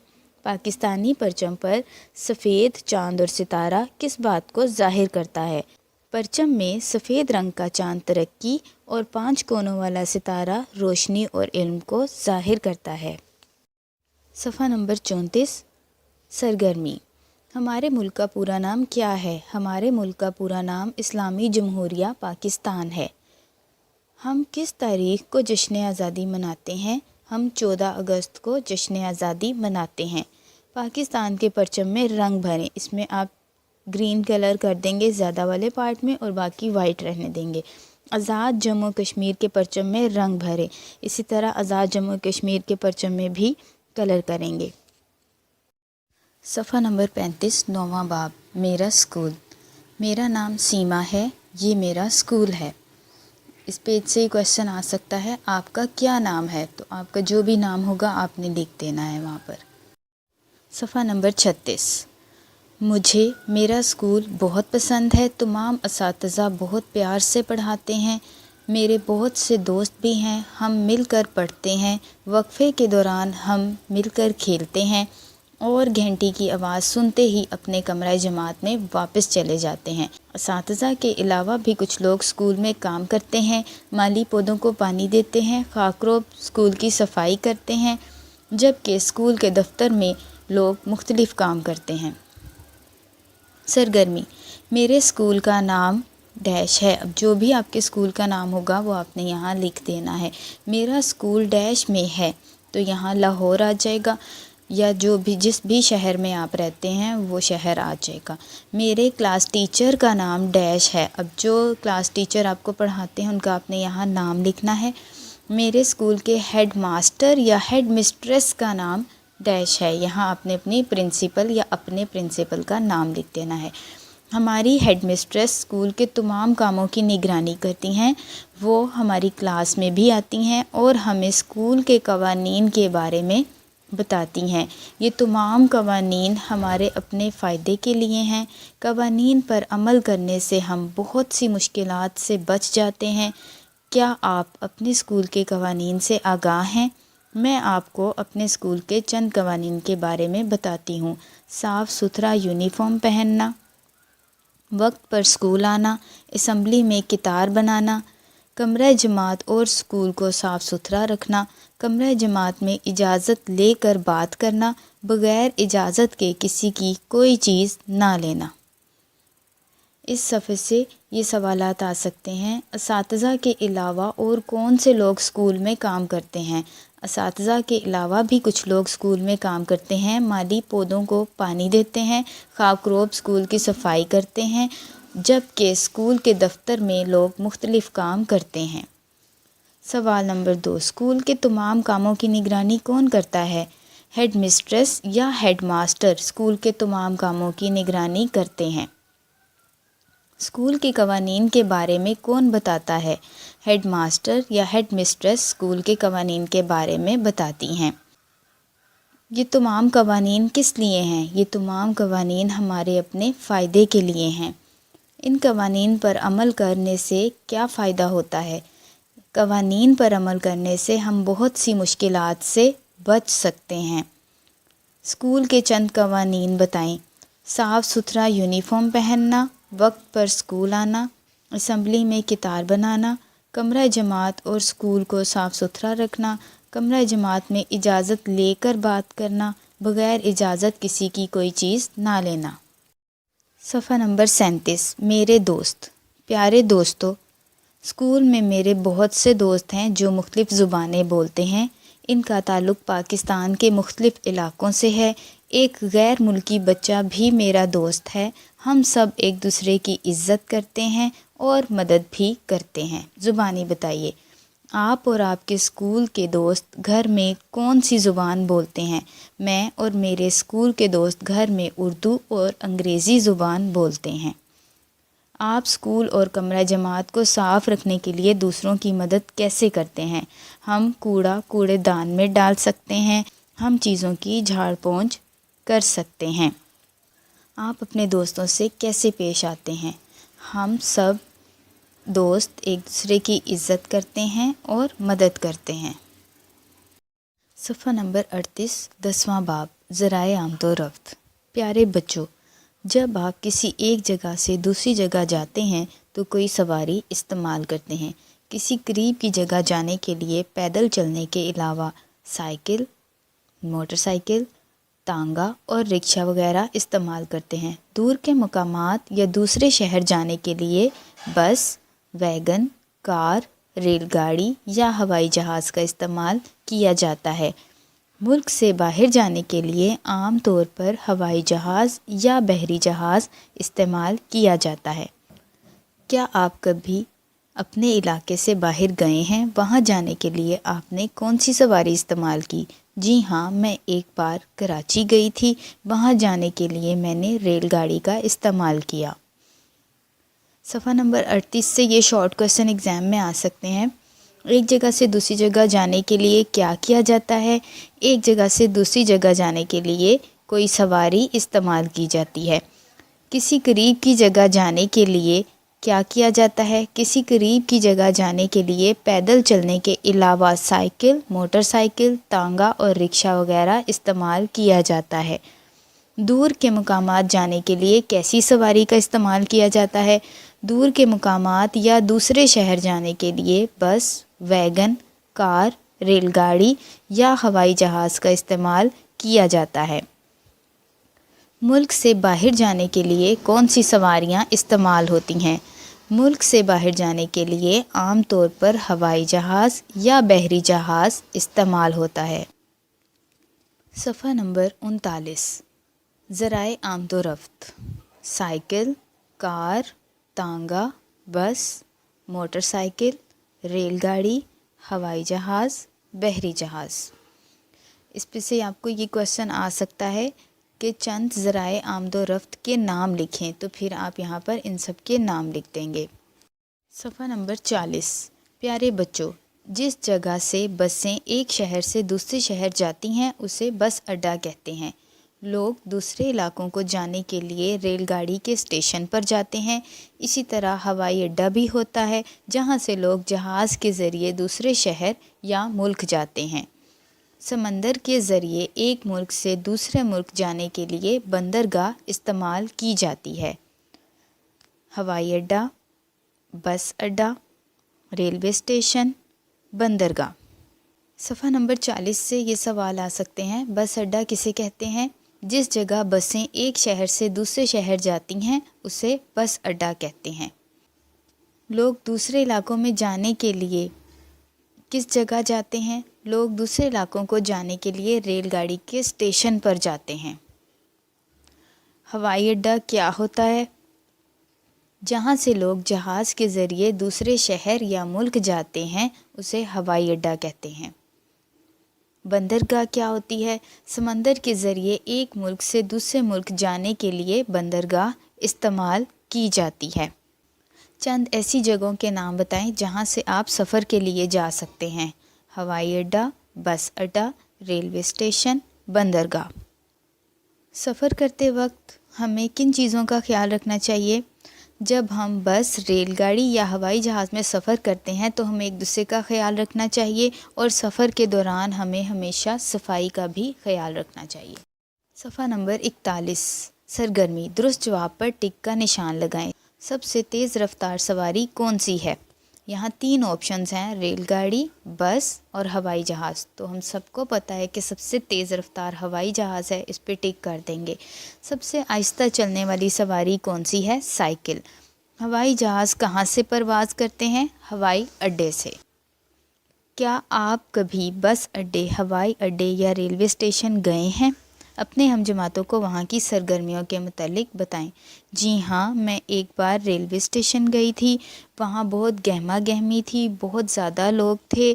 پاکستانی پرچم پر سفید چاند اور ستارہ کس بات کو ظاہر کرتا ہے؟ پرچم میں سفید رنگ کا چاند ترقی اور 5 کونوں والا ستارہ روشنی اور علم کو ظاہر کرتا ہے۔ صفحہ نمبر 34۔ سرگرمی: ہمارے ملک کا پورا نام کیا ہے؟ ہمارے ملک کا پورا نام اسلامی جمہوریہ پاکستان ہے۔ ہم کس تاریخ کو جشن آزادی مناتے ہیں؟ ہم 14 اگست کو جشن آزادی مناتے ہیں۔ پاکستان کے پرچم میں رنگ بھریں۔ اس میں آپ گرین کلر کر دیں گے زیادہ والے پارٹ میں اور باقی وائٹ رہنے دیں گے۔ آزاد جموں کشمیر کے پرچم میں رنگ بھریں۔ اسی طرح آزاد جموں کشمیر کے پرچم میں بھی کلر کریں گے۔ صفحہ نمبر 35، 9واں باب، میرا اسکول۔ میرا نام سیما ہے، یہ میرا اسکول ہے۔ اس پیج سے کویشچن آ سکتا ہے، آپ کا کیا نام ہے؟ تو آپ کا جو بھی نام ہوگا آپ نے لکھ دینا ہے وہاں پر۔ صفحہ نمبر 36۔ مجھے میرا اسکول بہت پسند ہے، تمام اساتذہ بہت پیار سے پڑھاتے ہیں، میرے بہت سے دوست بھی ہیں، ہم مل کر پڑھتے ہیں، وقفے کے دوران ہم مل کر کھیلتے ہیں اور گھنٹی کی آواز سنتے ہی اپنے کمرہ جماعت میں واپس چلے جاتے ہیں۔ اساتذہ کے علاوہ بھی کچھ لوگ اسکول میں کام کرتے ہیں، مالی پودوں کو پانی دیتے ہیں، خاکروب اسکول کی صفائی کرتے ہیں، جبکہ اسکول کے دفتر میں لوگ مختلف کام کرتے ہیں۔ سرگرمی: میرے اسکول کا نام ڈیش ہے۔ اب جو بھی آپ کے اسکول کا نام ہوگا وہ آپ نے یہاں لکھ دینا ہے۔ میرا اسکول ڈیش میں ہے تو یہاں لاہور آ جائے گا، یا جس بھی شہر میں آپ رہتے ہیں وہ شہر آ جائے گا۔ میرے کلاس ٹیچر کا نام ڈیش ہے۔ اب جو کلاس ٹیچر آپ کو پڑھاتے ہیں ان کا آپ نے یہاں نام لکھنا ہے۔ میرے اسکول کے ہیڈ ماسٹر یا ہیڈ مسٹریس کا نام ڈیش ہے، یہاں آپ نے اپنی پرنسپل یا اپنے پرنسپل کا نام لکھ دینا ہے۔ ہماری ہیڈ مسٹریس اسکول کے تمام کاموں کی نگرانی کرتی ہیں، وہ ہماری کلاس میں بھی آتی ہیں اور ہمیں اسکول کے قوانین کے بارے میں بتاتی ہیں۔ یہ تمام قوانین ہمارے اپنے فائدے کے لیے ہیں۔ قوانین پر عمل کرنے سے ہم بہت سی مشکلات سے بچ جاتے ہیں۔ کیا آپ اپنے اسکول کے قوانین سے آگاہ ہیں؟ میں آپ کو اپنے اسکول کے چند قوانین کے بارے میں بتاتی ہوں۔ صاف ستھرا یونیفارم پہننا، وقت پر اسکول آنا، اسمبلی میں کتار بنانا، کمرہ جماعت اور اسکول کو صاف ستھرا رکھنا، کمرہ جماعت میں اجازت لے کر بات کرنا، بغیر اجازت کے کسی کی کوئی چیز نہ لینا۔ اس صفحے سے یہ سوالات آ سکتے ہیں: اساتذہ کے علاوہ اور کون سے لوگ اسکول میں کام کرتے ہیں؟ اساتذہ کے علاوہ بھی کچھ لوگ اسکول میں کام کرتے ہیں۔ مالی پودوں کو پانی دیتے ہیں، خاکروب اسکول کی صفائی کرتے ہیں، جبکہ اسکول کے دفتر میں لوگ مختلف کام کرتے ہیں۔ سوال نمبر 2، اسکول کے تمام کاموں کی نگرانی کون کرتا ہے؟ ہیڈ مسٹریس یا ہیڈ ماسٹر اسکول کے تمام کاموں کی نگرانی کرتے ہیں۔ اسکول کے قوانین کے بارے میں کون بتاتا ہے؟ ہیڈ ماسٹر یا ہیڈ مسٹریس اسکول کے قوانین کے بارے میں بتاتی ہیں۔ یہ تمام قوانین کس لیے ہیں؟ یہ تمام قوانین ہمارے اپنے فائدے کے لیے ہیں۔ ان قوانین پر عمل کرنے سے کیا فائدہ ہوتا ہے؟ قوانین پر عمل کرنے سے ہم بہت سی مشکلات سے بچ سکتے ہیں۔ اسکول کے چند قوانین بتائیں۔ صاف ستھرا یونیفارم پہننا، وقت پر اسکول آنا، اسمبلی میں کتار بنانا، کمرہ جماعت اور اسکول کو صاف ستھرا رکھنا، کمرہ جماعت میں اجازت لے کر بات کرنا، بغیر اجازت کسی کی کوئی چیز نہ لینا۔ صفحہ نمبر 37، میرے دوست۔ پیارے دوستو، اسکول میں میرے بہت سے دوست ہیں جو مختلف زبانیں بولتے ہیں۔ ان کا تعلق پاکستان کے مختلف علاقوں سے ہے۔ ایک غیر ملکی بچہ بھی میرا دوست ہے۔ ہم سب ایک دوسرے کی عزت کرتے ہیں اور مدد بھی کرتے ہیں۔ زبانی بتائیے۔ آپ اور آپ کے اسکول کے دوست گھر میں کون سی زبان بولتے ہیں؟ میں اور میرے اسکول کے دوست گھر میں اردو اور انگریزی زبان بولتے ہیں۔ آپ اسکول اور کمرہ جماعت کو صاف رکھنے کے لیے دوسروں کی مدد کیسے کرتے ہیں؟ ہم کوڑا کوڑے دان میں ڈال سکتے ہیں۔ ہم چیزوں کی جھاڑ پونچھ کر سکتے ہیں۔ آپ اپنے دوستوں سے کیسے پیش آتے ہیں؟ ہم سب دوست ایک دوسرے کی عزت کرتے ہیں اور مدد کرتے ہیں۔ صفحہ نمبر 38، 10واں باب، ذرائع آمد و رفت۔ پیارے بچوں، جب آپ کسی ایک جگہ سے دوسری جگہ جاتے ہیں تو کوئی سواری استعمال کرتے ہیں۔ کسی قریب کی جگہ جانے کے لیے پیدل چلنے کے علاوہ سائیکل، موٹر سائیکل، تانگا اور رکشہ وغیرہ استعمال کرتے ہیں۔ دور کے مقامات یا دوسرے شہر جانے کے لیے بس، ویگن، کار، ریل گاڑی یا ہوائی جہاز کا استعمال کیا جاتا ہے۔ ملک سے باہر جانے کے لیے عام طور پر ہوائی جہاز یا بحری جہاز استعمال کیا جاتا ہے۔ کیا آپ کبھی اپنے علاقے سے باہر گئے ہیں؟ وہاں جانے کے لیے آپ نے کون سی سواری استعمال کی؟ جی ہاں، میں ایک بار کراچی گئی تھی۔ وہاں جانے کے لیے میں نے ریل گاڑی کا استعمال کیا۔ صفحہ نمبر 38 سے یہ شارٹ کویسچن ایگزام میں آ سکتے ہیں۔ ایک جگہ سے دوسری جگہ جانے کے لیے کیا کیا جاتا ہے؟ ایک جگہ سے دوسری جگہ جانے کے لیے کوئی سواری استعمال کی جاتی ہے۔ کسی قریب کی جگہ جانے کے لیے کیا کیا جاتا ہے؟ کسی قریب کی جگہ جانے کے لیے پیدل چلنے کے علاوہ سائیکل، موٹر سائیکل، تانگا اور رکشہ وغیرہ استعمال کیا جاتا ہے۔ دور کے مقامات جانے کے لیے کیسی سواری کا استعمال کیا جاتا ہے؟ دور کے مقامات یا دوسرے شہر جانے کے لیے بس، ویگن، کار، ریل گاڑی یا ہوائی جہاز کا استعمال کیا جاتا ہے۔ ملک سے باہر جانے کے لیے کون سی سواریاں استعمال ہوتی ہیں؟ ملک سے باہر جانے کے لیے عام طور پر ہوائی جہاز یا بحری جہاز استعمال ہوتا ہے۔ صفحہ نمبر 39، ذرائع آمد و رفت۔ سائیکل، کار، تانگا، بس، موٹر سائیکل، ریل گاڑی، ہوائی جہاز، بحری جہاز۔ اس پہ سے آپ کو یہ کویسچن آ سکتا ہے کہ چند ذرائع آمد و رفت کے نام لکھیں، تو پھر آپ یہاں پر ان سب کے نام لکھ دیں گے۔ صفحہ نمبر 40، پیارے بچوں، جس جگہ سے بسیں ایک شہر سے دوسرے شہر جاتی ہیں اسے بس اڈہ کہتے ہیں۔ لوگ دوسرے علاقوں کو جانے کے لیے ریل گاڑی کے اسٹیشن پر جاتے ہیں۔ اسی طرح ہوائی اڈہ بھی ہوتا ہے جہاں سے لوگ جہاز کے ذریعے دوسرے شہر یا ملک جاتے ہیں۔ سمندر کے ذریعے ایک ملک سے دوسرے ملک جانے کے لیے بندرگاہ استعمال کی جاتی ہے۔ ہوائی اڈہ، بس اڈہ، ریلوے اسٹیشن، بندرگاہ۔ صفحہ نمبر 40 سے یہ سوال آ سکتے ہیں، بس اڈہ کسے کہتے ہیں؟ جس جگہ بسیں ایک شہر سے دوسرے شہر جاتی ہیں اسے بس اڈہ کہتے ہیں۔ لوگ دوسرے علاقوں میں جانے کے لیے کس جگہ جاتے ہیں؟ لوگ دوسرے علاقوں کو جانے کے لیے ریل گاڑی کے اسٹیشن پر جاتے ہیں۔ ہوائی اڈہ کیا ہوتا ہے؟ جہاں سے لوگ جہاز کے ذریعے دوسرے شہر یا ملک جاتے ہیں اسے ہوائی اڈہ کہتے ہیں۔ بندرگاہ کیا ہوتی ہے؟ سمندر کے ذریعے ایک ملک سے دوسرے ملک جانے کے لیے بندرگاہ استعمال کی جاتی ہے۔ چند ایسی جگہوں کے نام بتائیں جہاں سے آپ سفر کے لیے جا سکتے ہیں۔ ہوائی اڈہ، بس اڈہ، ریلوے اسٹیشن، بندرگاہ۔ سفر کرتے وقت ہمیں کن چیزوں کا خیال رکھنا چاہیے؟ جب ہم بس، ریل گاڑی یا ہوائی جہاز میں سفر کرتے ہیں تو ہمیں ایک دوسرے کا خیال رکھنا چاہیے اور سفر کے دوران ہمیں ہمیشہ صفائی کا بھی خیال رکھنا چاہیے۔ صفحہ نمبر 41، سرگرمی، درست جواب پر ٹک کا نشان لگائیں۔ سب سے تیز رفتار سواری کون سی ہے؟ یہاں 3 آپشنز ہیں، ریل گاڑی، بس اور ہوائی جہاز۔ تو ہم سب کو پتہ ہے کہ سب سے تیز رفتار ہوائی جہاز ہے، اس پہ ٹک کر دیں گے۔ سب سے آہستہ چلنے والی سواری کون سی ہے؟ سائیکل۔ ہوائی جہاز کہاں سے پرواز کرتے ہیں؟ ہوائی اڈے سے۔ کیا آپ کبھی بس اڈے، ہوائی اڈے یا ریلوے اسٹیشن گئے ہیں؟ اپنے ہم جماعتوں کو وہاں کی سرگرمیوں کے متعلق بتائیں۔ جی ہاں، میں ایک بار ریلوے اسٹیشن گئی تھی۔ وہاں بہت گہما گہمی تھی، بہت زیادہ لوگ تھے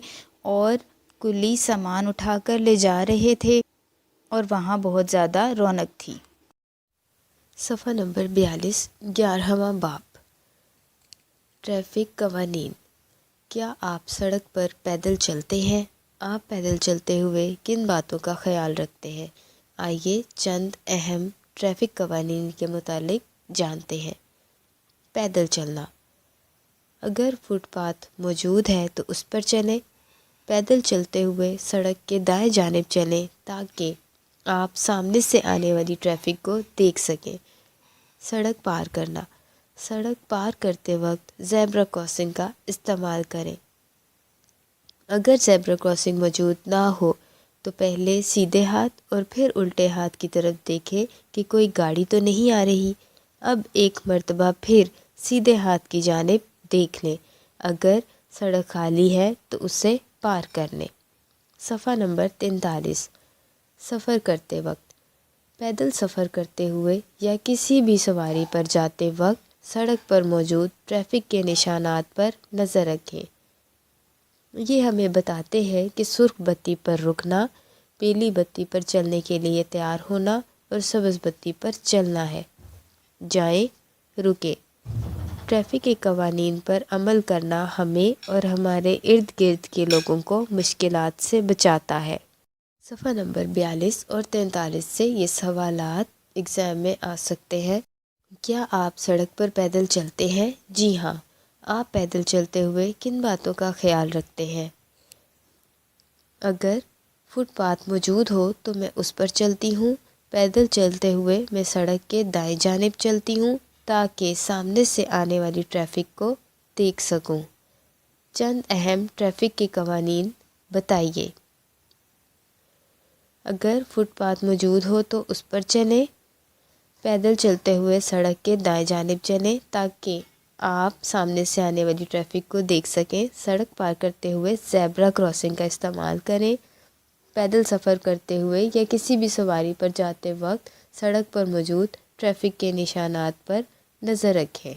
اور کلی سامان اٹھا کر لے جا رہے تھے اور وہاں بہت زیادہ رونق تھی۔ صفحہ نمبر 42، 11واں باب، ٹریفک قوانین۔ کیا آپ سڑک پر پیدل چلتے ہیں؟ آپ پیدل چلتے ہوئے کن باتوں کا خیال رکھتے ہیں؟ آئیے چند اہم ٹریفک قوانین کے متعلق جانتے ہیں۔ پیدل چلنا، اگر فٹ پاتھ موجود ہے تو اس پر چلیں۔ پیدل چلتے ہوئے سڑک کے دائیں جانب چلیں تاکہ آپ سامنے سے آنے والی ٹریفک کو دیکھ سکیں۔ سڑک پار کرنا، سڑک پار کرتے وقت زیبرا کراسنگ کا استعمال کریں۔ اگر زیبرا کراسنگ موجود نہ ہو تو پہلے سیدھے ہاتھ اور پھر الٹے ہاتھ کی طرف دیکھیں کہ کوئی گاڑی تو نہیں آ رہی۔ اب ایک مرتبہ پھر سیدھے ہاتھ کی جانب دیکھ لیں، اگر سڑک خالی ہے تو اسے پار کر لیں۔ صفحہ نمبر 43، سفر کرتے وقت۔ پیدل سفر کرتے ہوئے یا کسی بھی سواری پر جاتے وقت سڑک پر موجود ٹریفک کے نشانات پر نظر رکھیں۔ یہ ہمیں بتاتے ہیں کہ سرخ بتی پر رکنا، پیلی بتی پر چلنے کے لیے تیار ہونا اور سبز بتی پر چلنا ہے۔ جائیں، رکیں۔ ٹریفک کے قوانین پر عمل کرنا ہمیں اور ہمارے ارد گرد کے لوگوں کو مشکلات سے بچاتا ہے۔ صفحہ نمبر 42 اور 43 سے یہ سوالات ایگزام میں آ سکتے ہیں۔ کیا آپ سڑک پر پیدل چلتے ہیں؟ جی ہاں۔ آپ پیدل چلتے ہوئے کن باتوں کا خیال رکھتے ہیں؟ اگر فٹ پاتھ موجود ہو تو میں اس پر چلتی ہوں۔ پیدل چلتے ہوئے میں سڑک کے دائیں جانب چلتی ہوں تاکہ سامنے سے آنے والی ٹریفک کو دیکھ سکوں۔ چند اہم ٹریفک کے قوانین بتائیے۔ اگر فٹ پاتھ موجود ہو تو اس پر چلیں۔ پیدل چلتے ہوئے سڑک کے دائیں جانب چلیں تاکہ آپ سامنے سے آنے والی ٹریفک کو دیکھ سکیں۔ سڑک پار کرتے ہوئے زیبرا کراسنگ کا استعمال کریں۔ پیدل سفر کرتے ہوئے یا کسی بھی سواری پر جاتے وقت سڑک پر موجود ٹریفک کے نشانات پر نظر رکھیں۔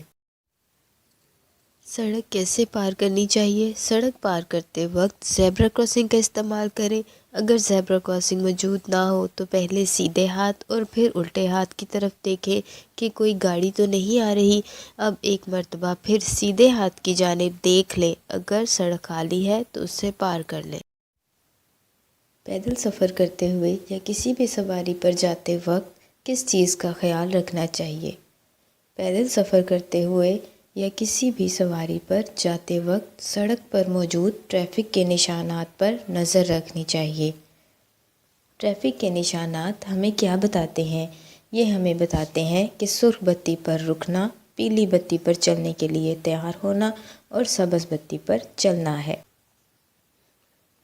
سڑک کیسے پار کرنی چاہیے؟ سڑک پار کرتے وقت زیبرا کراسنگ کا استعمال کریں۔ اگر زیبرا کراسنگ موجود نہ ہو تو پہلے سیدھے ہاتھ اور پھر الٹے ہاتھ کی طرف دیکھیں کہ کوئی گاڑی تو نہیں آ رہی۔ اب ایک مرتبہ پھر سیدھے ہاتھ کی جانب دیکھ لیں، اگر سڑک خالی ہے تو اسے پار کر لیں۔ پیدل سفر کرتے ہوئے یا کسی بھی سواری پر جاتے وقت کس چیز کا خیال رکھنا چاہیے؟ پیدل سفر کرتے ہوئے یا کسی بھی سواری پر جاتے وقت سڑک پر موجود ٹریفک کے نشانات پر نظر رکھنی چاہیے۔ ٹریفک کے نشانات ہمیں کیا بتاتے ہیں؟ یہ ہمیں بتاتے ہیں کہ سرخ بتی پر رکنا، پیلی بتی پر چلنے کے لیے تیار ہونا اور سبز بتی پر چلنا ہے۔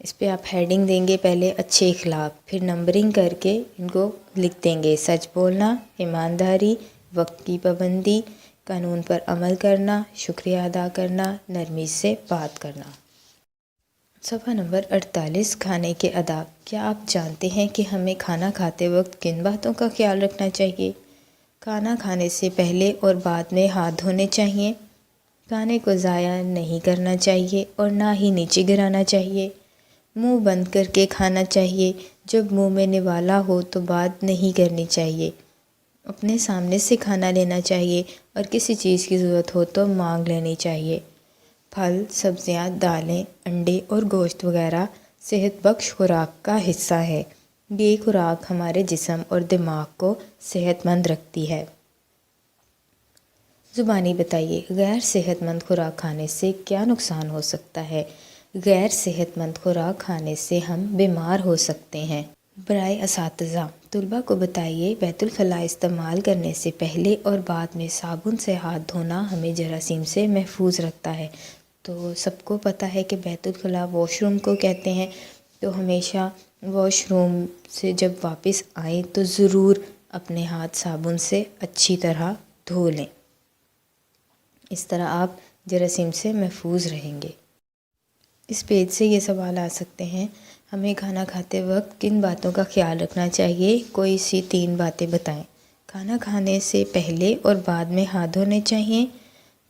اس پہ آپ ہیڈنگ دیں گے پہلے اچھے اخلاق، پھر نمبرنگ کر کے ان کو لکھ دیں گے سچ بولنا، ایمانداری، وقت کی پابندی، قانون پر عمل کرنا، شکریہ ادا کرنا، نرمی سے بات کرنا۔ صفحہ نمبر 48 کھانے کے آداب۔ کیا آپ جانتے ہیں کہ ہمیں کھانا کھاتے وقت کن باتوں کا خیال رکھنا چاہیے؟ کھانا کھانے سے پہلے اور بعد میں ہاتھ دھونے چاہیے، کھانے کو ضائع نہیں کرنا چاہیے اور نہ ہی نیچے گرانا چاہیے، منہ بند کر کے کھانا چاہیے، جب منہ میں نوالا ہو تو بات نہیں کرنی چاہیے، اپنے سامنے سے کھانا لینا چاہیے اور کسی چیز کی ضرورت ہو تو مانگ لینی چاہیے۔ پھل، سبزیاں، دالیں، انڈے اور گوشت وغیرہ صحت بخش خوراک کا حصہ ہے۔ یہ خوراک ہمارے جسم اور دماغ کو صحت مند رکھتی ہے۔ زبانی بتائیے، غیر صحت مند خوراک کھانے سے کیا نقصان ہو سکتا ہے؟ غیر صحت مند خوراک کھانے سے ہم بیمار ہو سکتے ہیں۔ برائے اساتذہ، طلباء کو بتائیے بیت الخلاء استعمال کرنے سے پہلے اور بعد میں صابن سے ہاتھ دھونا ہمیں جراثیم سے محفوظ رکھتا ہے۔ تو سب کو پتہ ہے کہ بیت الخلاء واش روم کو کہتے ہیں، تو ہمیشہ واش روم سے جب واپس آئیں تو ضرور اپنے ہاتھ صابن سے اچھی طرح دھو لیں، اس طرح آپ جراثیم سے محفوظ رہیں گے۔ اس پیج سے یہ سوال آ سکتے ہیں، ہمیں کھانا کھاتے وقت کن باتوں کا خیال رکھنا چاہیے؟ کوئی سی 3 باتیں بتائیں۔ کھانا کھانے سے پہلے اور بعد میں ہاتھ دھونے چاہیے،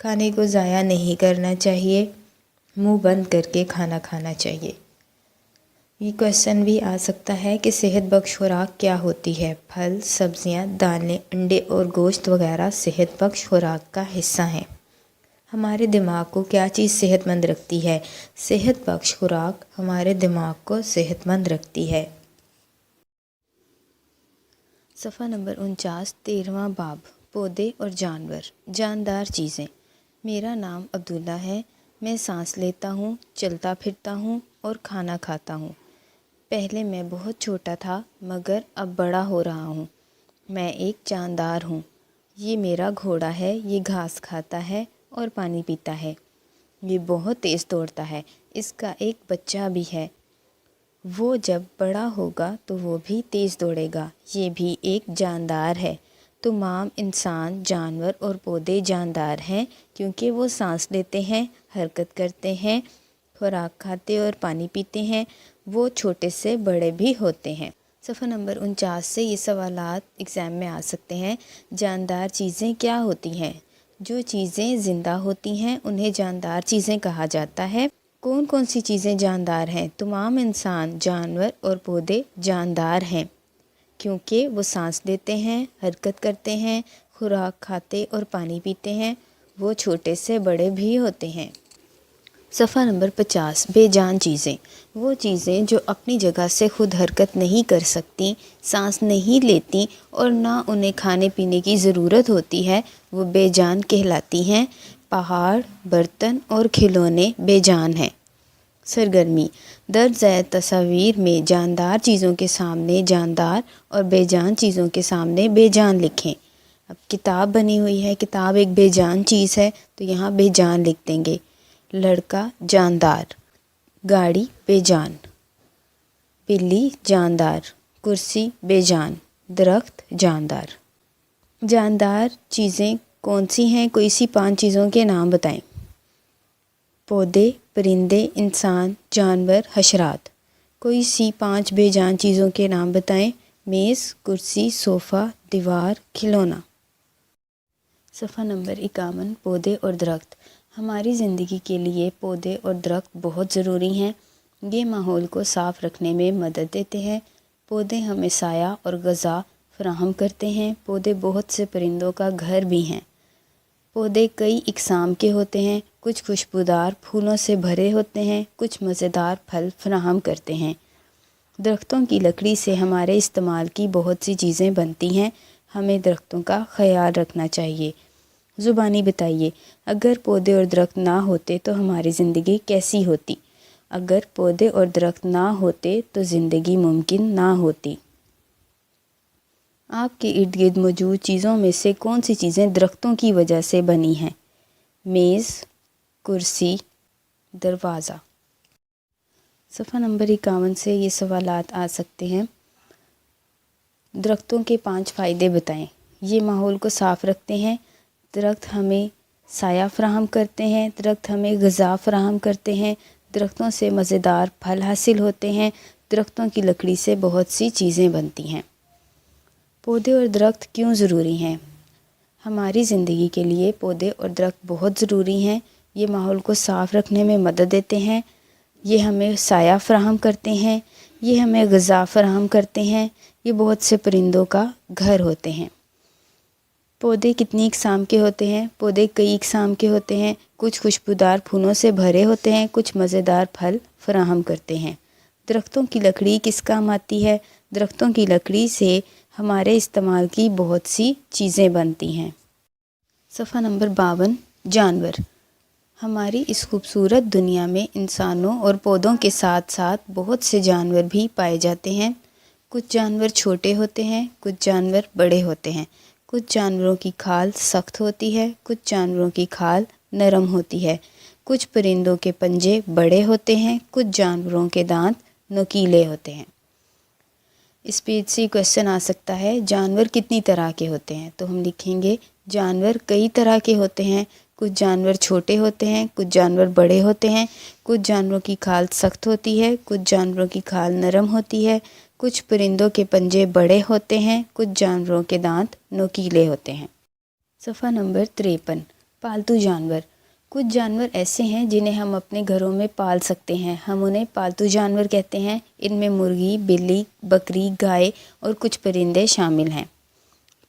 کھانے کو ضائع نہیں کرنا چاہیے، منہ بند کر کے کھانا کھانا چاہیے۔ یہ کویشچن بھی آ سکتا ہے کہ صحت بخش خوراک کیا ہوتی ہے؟ پھل، سبزیاں، دالیں، انڈے اور گوشت وغیرہ صحت بخش خوراک کا حصہ ہیں۔ ہمارے دماغ کو کیا چیز صحت مند رکھتی ہے؟ صحت بخش خوراک ہمارے دماغ کو صحت مند رکھتی ہے۔ صفحہ نمبر 49 13واں باب، پودے اور جانور، جاندار چیزیں۔ میرا نام عبداللہ ہے، میں سانس لیتا ہوں، چلتا پھرتا ہوں اور کھانا کھاتا ہوں۔ پہلے میں بہت چھوٹا تھا مگر اب بڑا ہو رہا ہوں۔ میں ایک جاندار ہوں۔ یہ میرا گھوڑا ہے، یہ گھاس کھاتا ہے اور پانی پیتا ہے۔ یہ بہت تیز دوڑتا ہے، اس کا ایک بچہ بھی ہے۔ وہ جب بڑا ہوگا تو وہ بھی تیز دوڑے گا، یہ بھی ایک جاندار ہے۔ تمام انسان، جانور اور پودے جاندار ہیں کیونکہ وہ سانس لیتے ہیں، حرکت کرتے ہیں، خوراک کھاتے اور پانی پیتے ہیں۔ وہ چھوٹے سے بڑے بھی ہوتے ہیں۔ صفحہ نمبر 49 سے یہ سوالات ایگزام میں آ سکتے ہیں۔ جاندار چیزیں کیا ہوتی ہیں؟ جو چیزیں زندہ ہوتی ہیں انہیں جاندار چیزیں کہا جاتا ہے۔ کون کون سی چیزیں جاندار ہیں؟ تمام انسان، جانور اور پودے جاندار ہیں کیونکہ وہ سانس لیتے ہیں، حرکت کرتے ہیں، خوراک کھاتے اور پانی پیتے ہیں۔ وہ چھوٹے سے بڑے بھی ہوتے ہیں۔ صفحہ نمبر 50 بے جان چیزیں، وہ چیزیں جو اپنی جگہ سے خود حرکت نہیں کر سکتی، سانس نہیں لیتی اور نہ انہیں کھانے پینے کی ضرورت ہوتی ہے، وہ بے جان کہلاتی ہیں۔ پہاڑ، برتن اور کھلونے بے جان ہیں۔ سرگرمی، درج ذیل تصاویر میں جاندار چیزوں کے سامنے جاندار اور بے جان چیزوں کے سامنے بے جان لکھیں۔ اب کتاب بنی ہوئی ہے، کتاب ایک بے جان چیز ہے تو یہاں بے جان لکھ دیں گے۔ لڑکا جاندار، گاڑی بے جان، بلی جاندار، کرسی بے جان، درخت جاندار۔ جاندار چیزیں کون سی ہیں؟ کوئی سی 5 چیزوں کے نام بتائیں۔ پودے، پرندے، انسان، جانور، حشرات۔ کوئی سی 5 بے جان چیزوں کے نام بتائیں۔ میز، کرسی، صوفہ، دیوار، کھلونا۔ صفحہ نمبر 51 پودے اور درخت۔ ہماری زندگی کے لیے پودے اور درخت بہت ضروری ہیں۔ یہ ماحول کو صاف رکھنے میں مدد دیتے ہیں۔ پودے ہمیں سایہ اور غذا فراہم کرتے ہیں۔ پودے بہت سے پرندوں کا گھر بھی ہیں۔ پودے کئی اقسام کے ہوتے ہیں، کچھ خوشبودار پھولوں سے بھرے ہوتے ہیں، کچھ مزیدار پھل فراہم کرتے ہیں۔ درختوں کی لکڑی سے ہمارے استعمال کی بہت سی چیزیں بنتی ہیں، ہمیں درختوں کا خیال رکھنا چاہیے۔ زبانی بتائیے، اگر پودے اور درخت نہ ہوتے تو ہماری زندگی کیسی ہوتی؟ اگر پودے اور درخت نہ ہوتے تو زندگی ممکن نہ ہوتی۔ آپ کے ارد گرد موجود چیزوں میں سے کون سی چیزیں درختوں کی وجہ سے بنی ہیں؟ میز، کرسی، دروازہ۔ صفحہ نمبر 51 سے یہ سوالات آ سکتے ہیں۔ درختوں کے 5 فائدے بتائیں۔ یہ ماحول کو صاف رکھتے ہیں، درخت ہمیں سایہ فراہم کرتے ہیں، درخت ہمیں غذا فراہم کرتے ہیں، درختوں سے مزیدار پھل حاصل ہوتے ہیں، درختوں کی لکڑی سے بہت سی چیزیں بنتی ہیں۔ پودے اور درخت کیوں ضروری ہیں؟ ہماری زندگی کے لیے پودے اور درخت بہت ضروری ہیں۔ یہ ماحول کو صاف رکھنے میں مدد دیتے ہیں، یہ ہمیں سایہ فراہم کرتے ہیں، یہ ہمیں غذا فراہم کرتے ہیں، یہ بہت سے پرندوں کا گھر ہوتے ہیں۔ پودے کتنی اقسام کے ہوتے ہیں؟ پودے کئی اقسام کے ہوتے ہیں۔ کچھ خوشبودار پھولوں سے بھرے ہوتے ہیں، کچھ مزیدار پھل فراہم کرتے ہیں۔ درختوں کی لکڑی کس کام آتی ہے؟ درختوں کی لکڑی سے ہمارے استعمال کی بہت سی چیزیں بنتی ہیں۔ صفحہ نمبر 52 جانور۔ ہماری اس خوبصورت دنیا میں انسانوں اور پودوں کے ساتھ ساتھ بہت سے جانور بھی پائے جاتے ہیں۔ کچھ جانور چھوٹے ہوتے ہیں، کچھ جانور بڑے ہوتے ہیں۔ کچھ جانوروں کی کھال سخت ہوتی ہے، کچھ جانوروں کی کھال نرم ہوتی ہے۔ کچھ پرندوں کے پنجے بڑے ہوتے ہیں، کچھ جانوروں کے دانت نوکیلے ہوتے ہیں۔ اس پیج سے کویشچن آ سکتا ہے، جانور کتنی طرح کے ہوتے ہیں؟ تو ہم لکھیں گے جانور کئی طرح کے ہوتے ہیں۔ کچھ جانور چھوٹے ہوتے ہیں، کچھ جانور بڑے ہوتے ہیں، کچھ جانوروں کی کھال سخت ہوتی ہے، کچھ جانوروں کی کھال نرم ہوتی ہے، کچھ پرندوں کے پنجے بڑے ہوتے ہیں، کچھ جانوروں کے دانت نوکیلے ہوتے ہیں۔ صفحہ نمبر 53 پالتو جانور۔ کچھ جانور ایسے ہیں جنہیں ہم اپنے گھروں میں پال سکتے ہیں، ہم انہیں پالتو جانور کہتے ہیں۔ ان میں مرغی، بلی، بکری، گائے اور کچھ پرندے شامل ہیں۔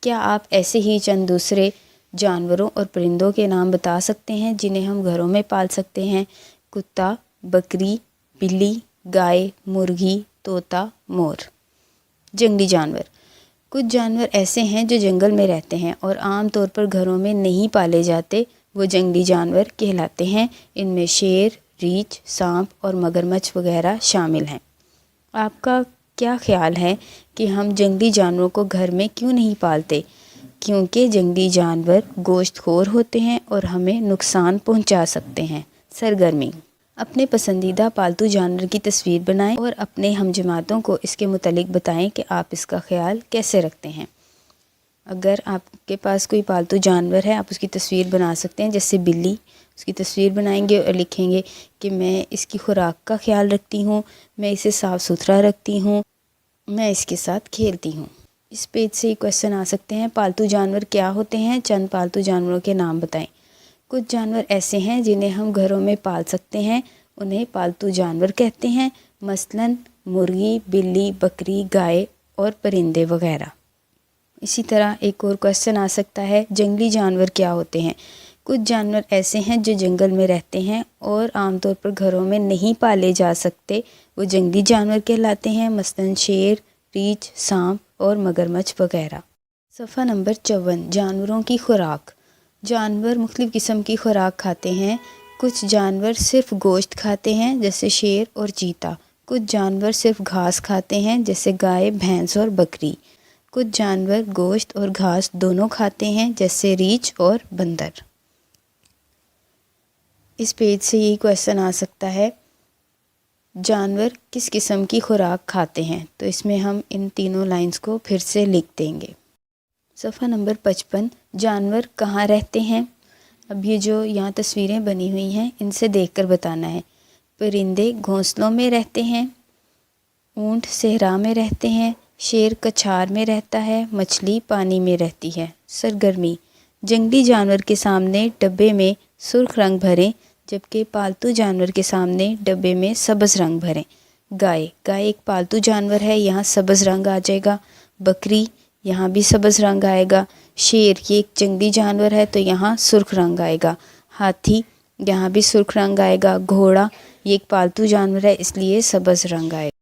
کیا آپ ایسے ہی چند دوسرے جانوروں اور پرندوں کے نام بتا سکتے ہیں جنہیں ہم گھروں میں پال سکتے ہیں؟ کتا، بکری، بلی، گائے، مرغی، طوطا، مور۔ جنگلی جانور۔ کچھ جانور ایسے ہیں جو جنگل میں رہتے ہیں اور عام طور پر گھروں میں نہیں پالے جاتے، وہ جنگلی جانور کہلاتے ہیں۔ ان میں شیر، ریچھ، سانپ اور مگرمچھ وغیرہ شامل ہیں۔ آپ کا کیا خیال ہے کہ ہم جنگلی جانوروں کو گھر میں کیوں نہیں پالتے؟ کیونکہ جنگلی جانور گوشت خور ہوتے ہیں اور ہمیں نقصان پہنچا سکتے ہیں۔ سرگرمی۔ اپنے پسندیدہ پالتو جانور کی تصویر بنائیں اور اپنے ہم جماعتوں کو اس کے متعلق بتائیں کہ آپ اس کا خیال کیسے رکھتے ہیں۔ اگر آپ کے پاس کوئی پالتو جانور ہے، آپ اس کی تصویر بنا سکتے ہیں، جیسے بلی، اس کی تصویر بنائیں گے اور لکھیں گے کہ میں اس کی خوراک کا خیال رکھتی ہوں، میں اسے صاف ستھرا رکھتی ہوں، میں اس کے ساتھ کھیلتی ہوں۔ اس پیج سے کویشچن آ سکتے ہیں، پالتو جانور کیا ہوتے ہیں؟ چند پالتو جانوروں کے نام بتائیں۔ کچھ جانور ایسے ہیں جنہیں ہم گھروں میں پال سکتے ہیں، انہیں پالتو جانور کہتے ہیں، مثلاً مرغی، بلی، بکری، گائے اور پرندے وغیرہ۔ اسی طرح ایک اور کویشچن آ سکتا ہے، جنگلی جانور کیا ہوتے ہیں؟ کچھ جانور ایسے ہیں جو جنگل میں رہتے ہیں اور عام طور پر گھروں میں نہیں پالے جا سکتے، وہ جنگلی جانور کہلاتے ہیں، مثلاً شیر، ریچھ، سانپ اور مگرمچھ وغیرہ۔ صفحہ نمبر 54 جانوروں کی خوراک۔ جانور مختلف قسم کی خوراک کھاتے ہیں۔ کچھ جانور صرف گوشت کھاتے ہیں، جیسے شیر اور چیتا۔ کچھ جانور صرف گھاس کھاتے ہیں، جیسے گائے، بھینس اور بکری۔ کچھ جانور گوشت اور گھاس دونوں کھاتے ہیں، جیسے ریچھ اور بندر۔ اس پیج سے یہ کویشچن آ سکتا ہے، جانور کس قسم کی خوراک کھاتے ہیں؟ تو اس میں ہم ان تینوں لائنز کو پھر سے لکھ دیں گے۔ صفحہ نمبر 55 جانور کہاں رہتے ہیں؟ اب یہ جو یہاں تصویریں بنی ہوئی ہیں، ان سے دیکھ کر بتانا ہے۔ پرندے گھونسلوں میں رہتے ہیں، اونٹ صحرا میں رہتے ہیں، شیر کچھار میں رہتا ہے، مچھلی پانی میں رہتی ہے۔ سرگرمی۔ جنگلی جانور کے سامنے ڈبے میں سرخ رنگ بھریں، جبکہ پالتو جانور کے سامنے ڈبے میں سبز رنگ بھریں۔ گائے ایک پالتو جانور ہے، یہاں سبز رنگ آ جائے گا۔ بکری، یہاں بھی سبز رنگ آئے گا۔ شیر، یہ ایک جنگلی جانور ہے تو یہاں سرخ رنگ آئے گا۔ ہاتھی، یہاں بھی سرخ رنگ آئے گا۔ گھوڑا، یہ ایک پالتو جانور ہے، اس لیے سبز رنگ آئے گا۔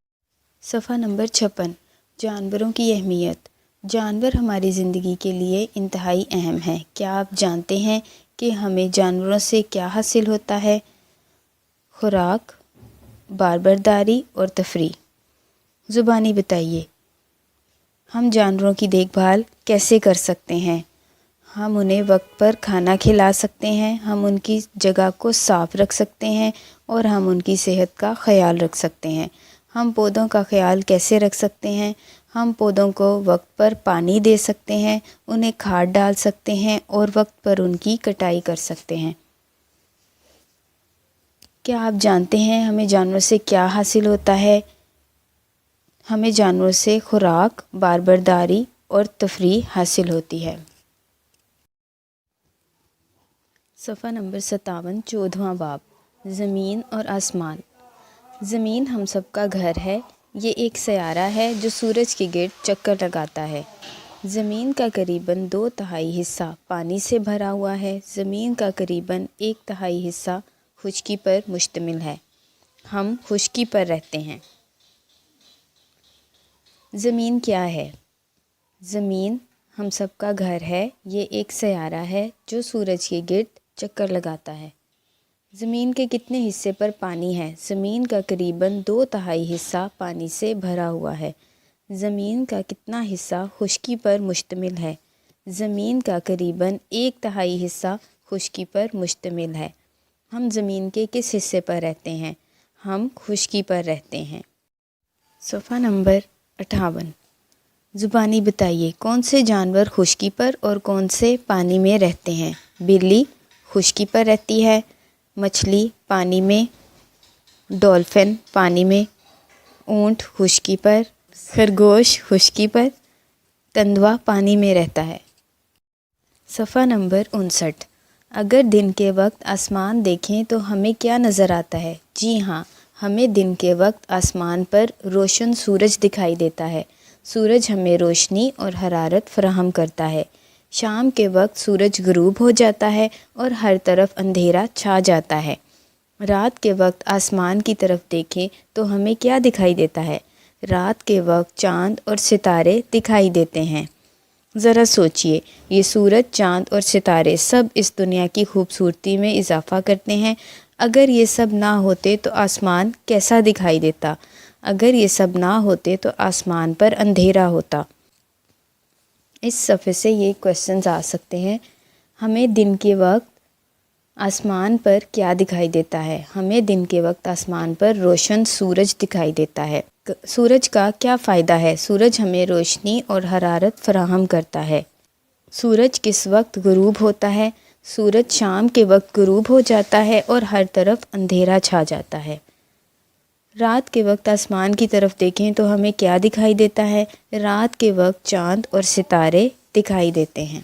صفحہ نمبر 56 جانوروں کی اہمیت۔ جانور ہماری زندگی کے لیے انتہائی اہم ہیں۔ کیا آپ جانتے ہیں کہ ہمیں جانوروں سے کیا حاصل ہوتا ہے؟ خوراک، باربرداری اور تفریح۔ زبانی بتائیے، ہم جانوروں کی دیکھ بھال کیسے کر سکتے ہیں؟ ہم انہیں وقت پر کھانا کھلا سکتے ہیں، ہم ان کی جگہ کو صاف رکھ سکتے ہیں، اور ہم ان کی صحت کا خیال رکھ سکتے ہیں۔ ہم پودوں کا خیال کیسے رکھ سکتے ہیں؟ ہم پودوں کو وقت پر پانی دے سکتے ہیں، انہیں کھاد ڈال سکتے ہیں اور وقت پر ان کی کٹائی کر سکتے ہیں۔ کیا آپ جانتے ہیں ہمیں جانوروں سے کیا حاصل ہوتا ہے؟ ہمیں جانوروں سے خوراک، باربرداری اور تفریح حاصل ہوتی ہے۔ صفحہ نمبر 57، 14واں باب، زمین اور آسمان۔ زمین ہم سب کا گھر ہے۔ یہ ایک سیارہ ہے جو سورج کے گرد چکر لگاتا ہے۔ زمین کا قریباً 2/3 حصہ پانی سے بھرا ہوا ہے۔ زمین کا قریباً 1/3 حصہ خشکی پر مشتمل ہے۔ ہم خشکی پر رہتے ہیں۔ زمین کیا ہے؟ زمین ہم سب کا گھر ہے۔ یہ ایک سیارہ ہے جو سورج کے گرد چکر لگاتا ہے۔ زمین کے کتنے حصے پر پانی ہے؟ زمین کا قریباً 2/3 حصہ پانی سے بھرا ہوا ہے۔ زمین کا کتنا حصہ خشکی پر مشتمل ہے؟ زمین کا قریباً 1/3 حصہ خشکی پر مشتمل ہے۔ ہم زمین کے کس حصے پر رہتے ہیں؟ ہم خشکی پر رہتے ہیں۔ صفحہ نمبر 58، زبانی بتائیے کون سے جانور خشکی پر اور کون سے پانی میں رہتے ہیں؟ بلی خشکی پر رہتی ہے، مچھلی پانی میں، ڈولفن پانی میں، اونٹ خشکی پر، خرگوش خشکی پر، تندوا پانی میں رہتا ہے۔ صفحہ نمبر 59، اگر دن کے وقت آسمان دیکھیں تو ہمیں کیا نظر آتا ہے؟ جی ہاں، ہمیں دن کے وقت آسمان پر روشن سورج دکھائی دیتا ہے۔ سورج ہمیں روشنی اور حرارت فراہم کرتا ہے۔ شام کے وقت سورج غروب ہو جاتا ہے اور ہر طرف اندھیرا چھا جاتا ہے۔ رات کے وقت آسمان کی طرف دیکھیں تو ہمیں کیا دکھائی دیتا ہے؟ رات کے وقت چاند اور ستارے دکھائی دیتے ہیں۔ ذرا سوچئے، یہ سورج، چاند اور ستارے سب اس دنیا کی خوبصورتی میں اضافہ کرتے ہیں۔ اگر یہ سب نہ ہوتے تو آسمان کیسا دکھائی دیتا؟ اگر یہ سب نہ ہوتے تو آسمان پر اندھیرا ہوتا۔ اس صفحے سے یہ کویسچنز آ سکتے ہیں۔ ہمیں دن کے وقت آسمان پر کیا دکھائی دیتا ہے؟ ہمیں دن کے وقت آسمان پر روشن سورج دکھائی دیتا ہے۔ سورج کا کیا فائدہ ہے؟ سورج ہمیں روشنی اور حرارت فراہم کرتا ہے۔ سورج کس وقت غروب ہوتا ہے؟ سورج شام کے وقت غروب ہو جاتا ہے اور ہر طرف اندھیرا چھا جاتا ہے۔ رات کے وقت آسمان کی طرف دیکھیں تو ہمیں کیا دکھائی دیتا ہے؟ رات کے وقت چاند اور ستارے دکھائی دیتے ہیں۔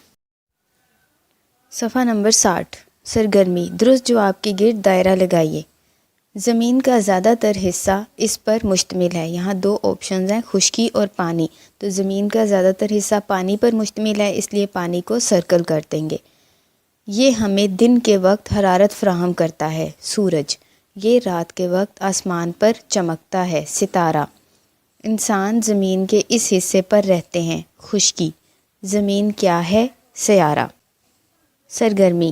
صفحہ نمبر 60، سرگرمی، درست جواب کے گرد دائرہ لگائیے۔ زمین کا زیادہ تر حصہ اس پر مشتمل ہے۔ یہاں 2 آپشنز ہیں، خشکی اور پانی۔ تو زمین کا زیادہ تر حصہ پانی پر مشتمل ہے، اس لیے پانی کو سرکل کر دیں گے۔ یہ ہمیں دن کے وقت حرارت فراہم کرتا ہے، سورج۔ یہ رات کے وقت آسمان پر چمکتا ہے، ستارہ۔ انسان زمین کے اس حصے پر رہتے ہیں، خشکی۔ زمین کیا ہے؟ سیارہ۔ سرگرمی،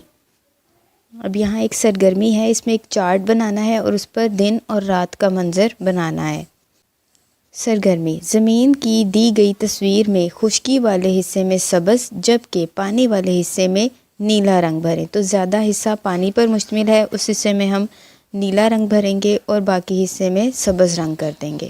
اب یہاں ایک سرگرمی ہے، اس میں ایک چارٹ بنانا ہے اور اس پر دن اور رات کا منظر بنانا ہے۔ سرگرمی، زمین کی دی گئی تصویر میں خشکی والے حصے میں سبز جبکہ پانی والے حصے میں نیلا رنگ بھریں۔ تو زیادہ حصہ پانی پر مشتمل ہے، اس حصے میں ہم نیلا رنگ بھریں گے اور باقی حصے میں سبز رنگ کر دیں گے۔